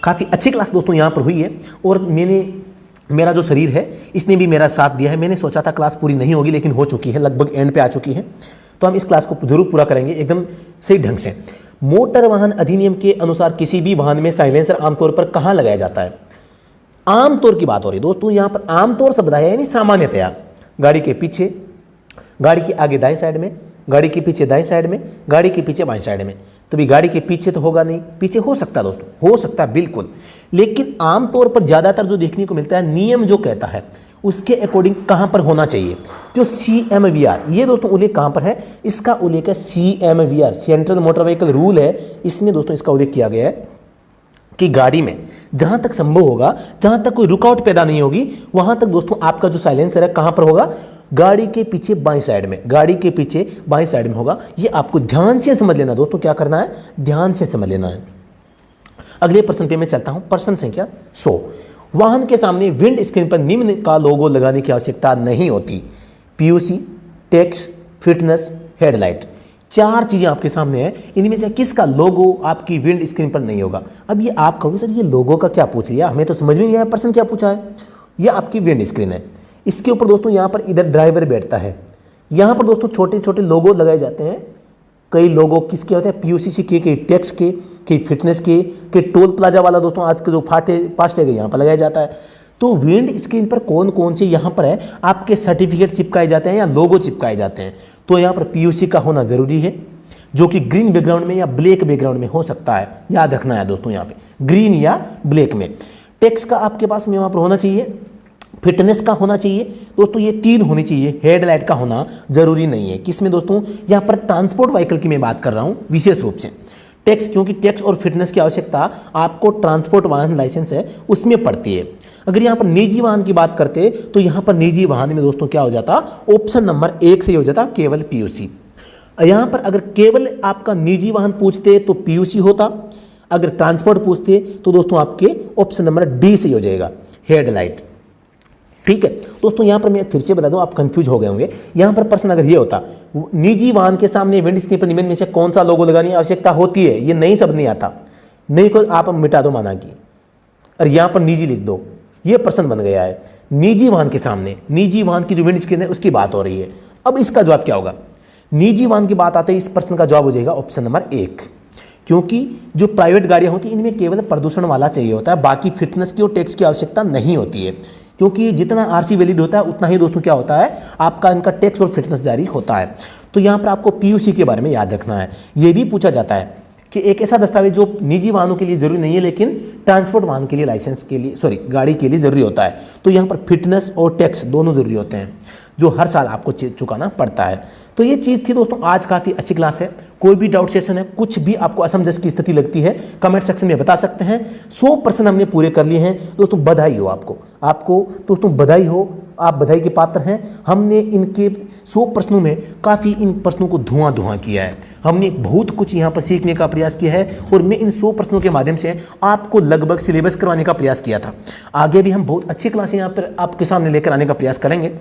काफ़ी अच्छी क्लास दोस्तों यहाँ पर हुई है और मेरा जो शरीर है इसने भी मेरा साथ दिया है। मैंने सोचा था क्लास पूरी नहीं होगी, लेकिन हो चुकी है, लगभग एंड पे आ चुकी है। तो हम इस क्लास को जरूर पूरा करेंगे एकदम सही ढंग से। मोटर वाहन अधिनियम के अनुसार किसी भी वाहन में साइलेंसर आमतौर पर कहाँ लगाया जाता है? आमतौर की बात हो रही है दोस्तों, यहाँ पर आमतौर शब्द है यानी सामान्यतया। गाड़ी के पीछे, गाड़ी के आगे दाएं साइड में, गाड़ी के पीछे दाएं साइड में, गाड़ी के पीछे बाएं साइड में। तो भी गाड़ी के पीछे तो होगा नहीं, पीछे हो सकता है दोस्तों, हो सकता है बिल्कुल। लेकिन आमतौर पर ज़्यादातर जो देखने को मिलता है, नियम जो कहता है उसके अकॉर्डिंग कहाँ पर होना चाहिए। जो CMVR, ये दोस्तों उल्लेख कहाँ पर है, इसका उल्लेख है CMVR, central motor vehicle rule है। इसमें दोस्तों इसका उल्लेख किया गया है कि गाड़ी में जहाँ तक संभव होगा, जहाँ तक कोई रुकावट पैदा नहीं होगी, वहाँ तक दोस्तों आपका जो साइलेंसर है कहाँ पर होगा, गाड़ी के पीछे बाएं साइड में, गाड़ी के पीछे बाएं साइड में होगा। ये आपको ध्यान से समझ लेना दोस्तों, क्या करना है, ध्यान से समझ लेना है। अगले प्रश्न पे मैं चलता हूँ, प्रश्न संख्या 100। वाहन के सामने विंड स्क्रीन पर निम्न का लोगो लगाने की आवश्यकता नहीं होती। PUC, tax, fitness, headlight. 4 चीज़ें आपके सामने हैं, इनमें से किसका लोगो आपकी विंड स्क्रीन पर नहीं होगा? अब ये आप कहोगे सर ये लोगो का क्या पूछ लिया, हमें तो समझ में नहीं आया प्रश्न क्या पूछा है। ये आपकी विंड स्क्रीन है, इसके ऊपर दोस्तों यहाँ पर इधर ड्राइवर बैठता है। यहाँ पर दोस्तों छोटे छोटे लोगो लगाए जाते हैं। कई लोगो किसके होते हैं, PUC के, कई टैक्स के, कई फिटनेस के टोल प्लाजा वाला दोस्तों आज के जो फास्टैग है यहाँ पर लगाया जाता है। तो विंड स्क्रीन पर कौन कौन से यहाँ पर है आपके सर्टिफिकेट चिपकाए जाते हैं या लोगो चिपकाए जाते हैं। तो यहाँ पर PUC का होना ज़रूरी है, जो कि ग्रीन बैकग्राउंड में या ब्लैक बैकग्राउंड में हो सकता है, याद रखना है दोस्तों, यहाँ पे ग्रीन या ब्लैक में। टैक्स का आपके पास में यहाँ पर होना चाहिए, फिटनेस का होना चाहिए दोस्तों, ये 3 होनी चाहिए। हेडलाइट का होना जरूरी नहीं है। किसमें दोस्तों, यहाँ पर ट्रांसपोर्ट व्हीकल की मैं बात कर रहा हूँ विशेष रूप से। टैक्स, क्योंकि टैक्स और फिटनेस की आवश्यकता आपको ट्रांसपोर्ट वाहन लाइसेंस है उसमें पड़ती है। अगर यहाँ पर निजी वाहन की बात करते तो यहाँ पर निजी वाहन में दोस्तों क्या हो जाता, ऑप्शन नंबर 1 से हो जाता केवल PUC। यहाँ पर अगर केवल आपका निजी वाहन पूछते तो PUC होता, अगर ट्रांसपोर्ट पूछते तो दोस्तों आपके ऑप्शन नंबर D से हो जाएगा हेडलाइट। ठीक है दोस्तों, यहाँ पर मैं फिर से बता दूं, आप कंफ्यूज हो गए होंगे। यहाँ पर प्रश्न अगर ये होता, निजी वाहन के सामने विंड स्क्रीन पर निम्न में से कौन सा लोगो लगाने की आवश्यकता होती है, ये नहीं शब्द नहीं आता, नहीं को आप मिटा दो माना की, और यहाँ पर निजी लिख दो, ये प्रश्न बन गया है। निजी वाहन के सामने, निजी वाहन की जो विंड स्क्रीन है उसकी बात हो रही है। अब इसका जवाब क्या होगा, निजी वाहन की बात आते ही इस प्रश्न का जवाब हो जाएगा ऑप्शन नंबर 1, क्योंकि जो प्राइवेट गाड़ियाँ होती हैं इनमें केवल प्रदूषण वाला चाहिए होता है, बाकी फिटनेस की और टैक्स की आवश्यकता नहीं होती है। क्योंकि जितना RC वैलिड होता है उतना ही दोस्तों क्या होता है, आपका इनका टैक्स और फिटनेस जारी होता है। तो यहाँ पर आपको PUC के बारे में याद रखना है। ये भी पूछा जाता है कि एक ऐसा दस्तावेज जो निजी वाहनों के लिए जरूरी नहीं है लेकिन ट्रांसपोर्ट वाहन के लिए, लाइसेंस के लिए, गाड़ी के लिए जरूरी होता है। तो यहाँ पर फिटनेस और टैक्स दोनों जरूरी होते हैं। जो हर साल आपको चुकाना पड़ता है। तो ये चीज़ थी दोस्तों, आज काफ़ी अच्छी क्लास है। कोई भी डाउट सेशन है, कुछ भी आपको असमंजस की स्थिति लगती है, कमेंट सेक्शन में बता सकते हैं। 100% हमने पूरे कर लिए हैं दोस्तों, बधाई हो आपको दोस्तों, बधाई हो, आप बधाई के पात्र हैं। हमने इनके 100 प्रश्नों में काफ़ी इन प्रश्नों को धुआं किया है, हमने बहुत कुछ यहाँ पर सीखने का प्रयास किया है और मैं इन 100 प्रश्नों के माध्यम से आपको लगभग सिलेबस करवाने का प्रयास किया था। आगे भी हम बहुत अच्छी क्लासें यहाँ पर आपके सामने लेकर आने का प्रयास करेंगे,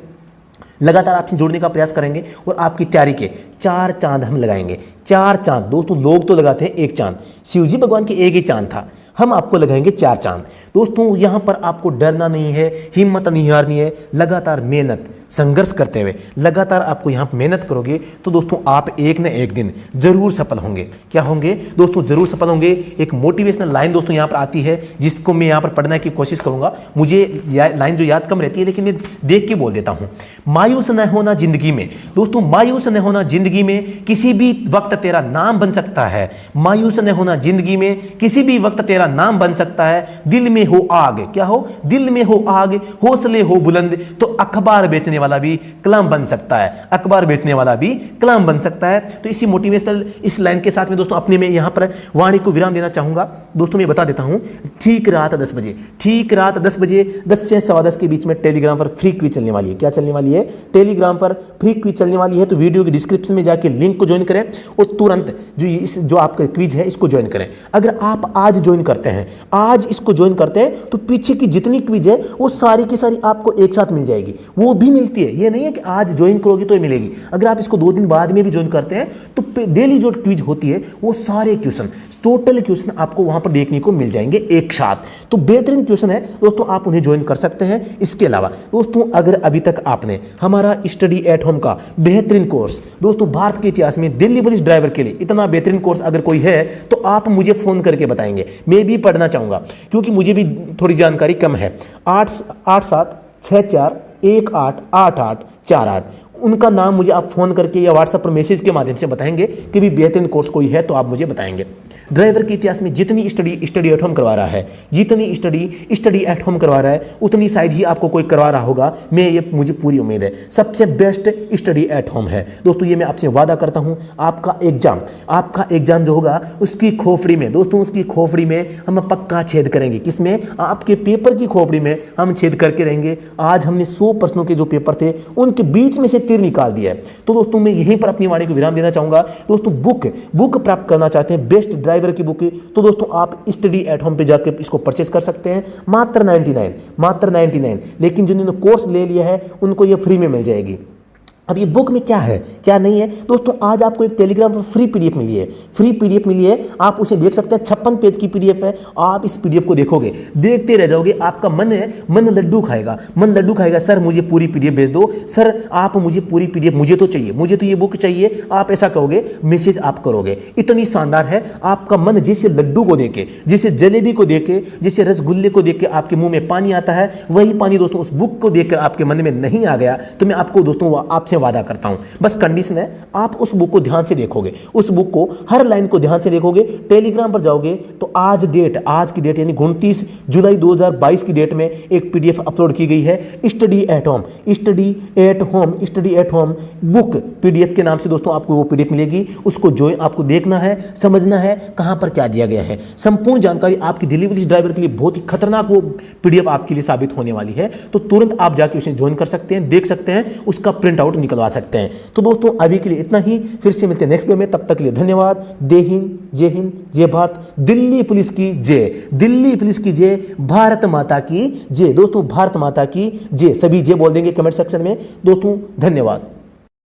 लगातार आपसे जुड़ने का प्रयास करेंगे और आपकी तैयारी के 4 चांद हम लगाएंगे। 4 चांद दोस्तों, लोग तो लगाते हैं 1 चांद, शिव जी भगवान के एक ही चांद था, हम आपको लगाएंगे 4 चांद। दोस्तों यहाँ पर आपको डरना नहीं है, हिम्मत नहीं हारनी है, लगातार मेहनत संघर्ष करते हुए लगातार आपको यहाँ पर मेहनत करोगे तो दोस्तों आप एक न एक दिन जरूर सफल होंगे। क्या होंगे दोस्तों? जरूर सफल होंगे। एक मोटिवेशनल लाइन दोस्तों यहाँ पर आती है जिसको मैं यहाँ पर पढ़ने की कोशिश करूँगा, मुझे लाइन जो याद कम रहती है लेकिन मैं देख के बोल देता हूँ। मायूस न होना जिंदगी में, दोस्तों मायूस न होना जिंदगी में, किसी भी वक्त तेरा नाम बन सकता है। मायूस न होना जिंदगी में, किसी भी वक्त तेरा नाम बन सकता है। दिल में हो आग, क्या हो? दिल में हो आग, हौसले हो बुलंद, तो अखबार बेचने वाला भी कलम बन सकता है। अखबार बेचने वाला भी कलम बन सकता है। तो इसी मोटिवेशनल इस लाइन के साथ में दोस्तों अपने में यहाँ पर वाणी को विराम देना चाहूंगा। दोस्तों मैं बता देता हूं, ठीक रात 10 बजे, ठीक रात 10 बजे 10 से 10:15 के बीच में टेलीग्राम पर फ्री क्विज चलने वाली है। क्या चलने वाली है? टेलीग्राम पर फ्री क्विज चलने वाली है। तो वीडियो के डिस्क्रिप्शन में जाके लिंक को ज्वाइन करें और तुरंत जो आपका क्विज है इसको ज्वाइन करें। अगर आप आज ज्वाइन करते हैं, आज इसको ज्वाइन करते हैं, तो पीछे की जितनी क्विज है वो सारी की सारी आपको एक साथ मिल जाएगी। वो भी मिलती है, ये नहीं है कि आज ज्वाइन करोगे तो ये मिलेगी। अगर आप इसको 2 दिन बाद में भी ज्वाइन करते हैं तो डेली जो क्विज होती है वो सारे क्वेश्चन, टोटल क्वेश्चन आपको वहां पर देखने को मिल जाएंगे एक साथ। तो बेहतरीन क्वेश्चन है दोस्तों, आप उन्हें ज्वाइन कर सकते हैं। इसके अलावा दोस्तों अगर अभी तक आपने हमारा स्टडी एट होम का बेहतरीन कोर्स, दोस्तों भारत के इतिहास में दिल्ली पुलिस ड्राइवर के लिए इतना बेहतरीन कोर्स अगर कोई है तो आप मुझे फोन करके बताएंगे, मैं भी पढ़ना चाहूंगा क्योंकि मुझे भी थोड़ी जानकारी कम है। 8764188848, उनका नाम मुझे आप फोन करके या व्हाट्सएप पर मैसेज के माध्यम से बताएंगे कि भी बेहतरीन कोर्स कोई है तो आप मुझे बताएंगे। ड्राइवर के इतिहास में जितनी स्टडी एट होम करवा रहा है, जितनी स्टडी एट होम करवा रहा है, उतनी शायद ही आपको कोई करवा रहा होगा। मुझे पूरी उम्मीद है सबसे बेस्ट स्टडी एट होम है दोस्तों। ये मैं आपसे वादा करता हूँ। आपका एग्जाम जो होगा उसकी खोपड़ी में दोस्तों, उसकी खोपड़ी में हम पक्का छेद करेंगे। किसमें? आपके पेपर की खोपड़ी में हम छेद करके रहेंगे। आज हमने 100 प्रश्नों के जो पेपर थे उनके बीच में से तीर निकाल दिया है। तो दोस्तों मैं यहीं पर अपनी वाणी को विराम देना चाहूंगा। दोस्तों बुक प्राप्त करना चाहते हैं, बेस्ट ड्राइवर की बुक, तो दोस्तों आप स्टडी एट होम पे जाकर इसको परचेस कर सकते हैं मात्र 99। लेकिन जिन्होंने कोर्स ले लिया है उनको ये फ्री में मिल जाएगी। अब ये बुक में क्या है क्या नहीं है दोस्तों, आज आपको एक टेलीग्राम पर फ्री पीडीएफ मिली है, आप उसे देख सकते हैं। 56 पेज की पीडीएफ है। आप इस पीडीएफ को देखोगे, देखते रह जाओगे, आपका मन लड्डू खाएगा। सर मुझे पूरी पीडीएफ भेज दो, सर आप मुझे पूरी पीडीएफ, मुझे तो ये बुक चाहिए, आप ऐसा कहोगे, मैसेज आप करोगे। इतनी शानदार है, आपका मन जैसे लड्डू को देखे, जैसे जलेबी को देखे, जैसे रसगुल्ले को देख के आपके मुंह में पानी आता है, वही पानी दोस्तों उस बुक को देखकर आपके मन में नहीं आ गया तो मैं आपको दोस्तों आपसे वादा करता हूं, बस कंडीशन है आप उस बुक को ध्यान से देखोगे, उस बुक को हर लाइन को ध्यान से देखोगे। टेलीग्राम पर जाओगे तो आज की डेट यानी 29 जुलाई 2022 की डेट में एक पीडीएफ अपलोड की गई है। Study at home book PDF के नाम से दोस्तों आपको वो पीडीएफ मिलेगी। उसको जो आपको देखना है, समझना है कहां पर क्या दिया गया है, संपूर्ण जानकारी आपकी दिल्ली पुलिस ड्राइवर के लिए बहुत ही खतरनाक वो पीडीएफ आपके लिए साबित होने वाली है। तो तुरंत आप जाके उसे ज्वाइन कर सकते हैं, देख सकते हैं, उसका प्रिंट आउट निकलवा सकते हैं। तो दोस्तों अभी के लिए इतना ही, फिर से मिलते हैं नेक्स्ट वीडियो में। तब तक के लिए धन्यवाद। जय हिंद, जय भारत। दिल्ली पुलिस की जय, भारत माता की जय। दोस्तों भारत माता की जय, सभी जय बोल देंगे कमेंट सेक्शन में। दोस्तों धन्यवाद।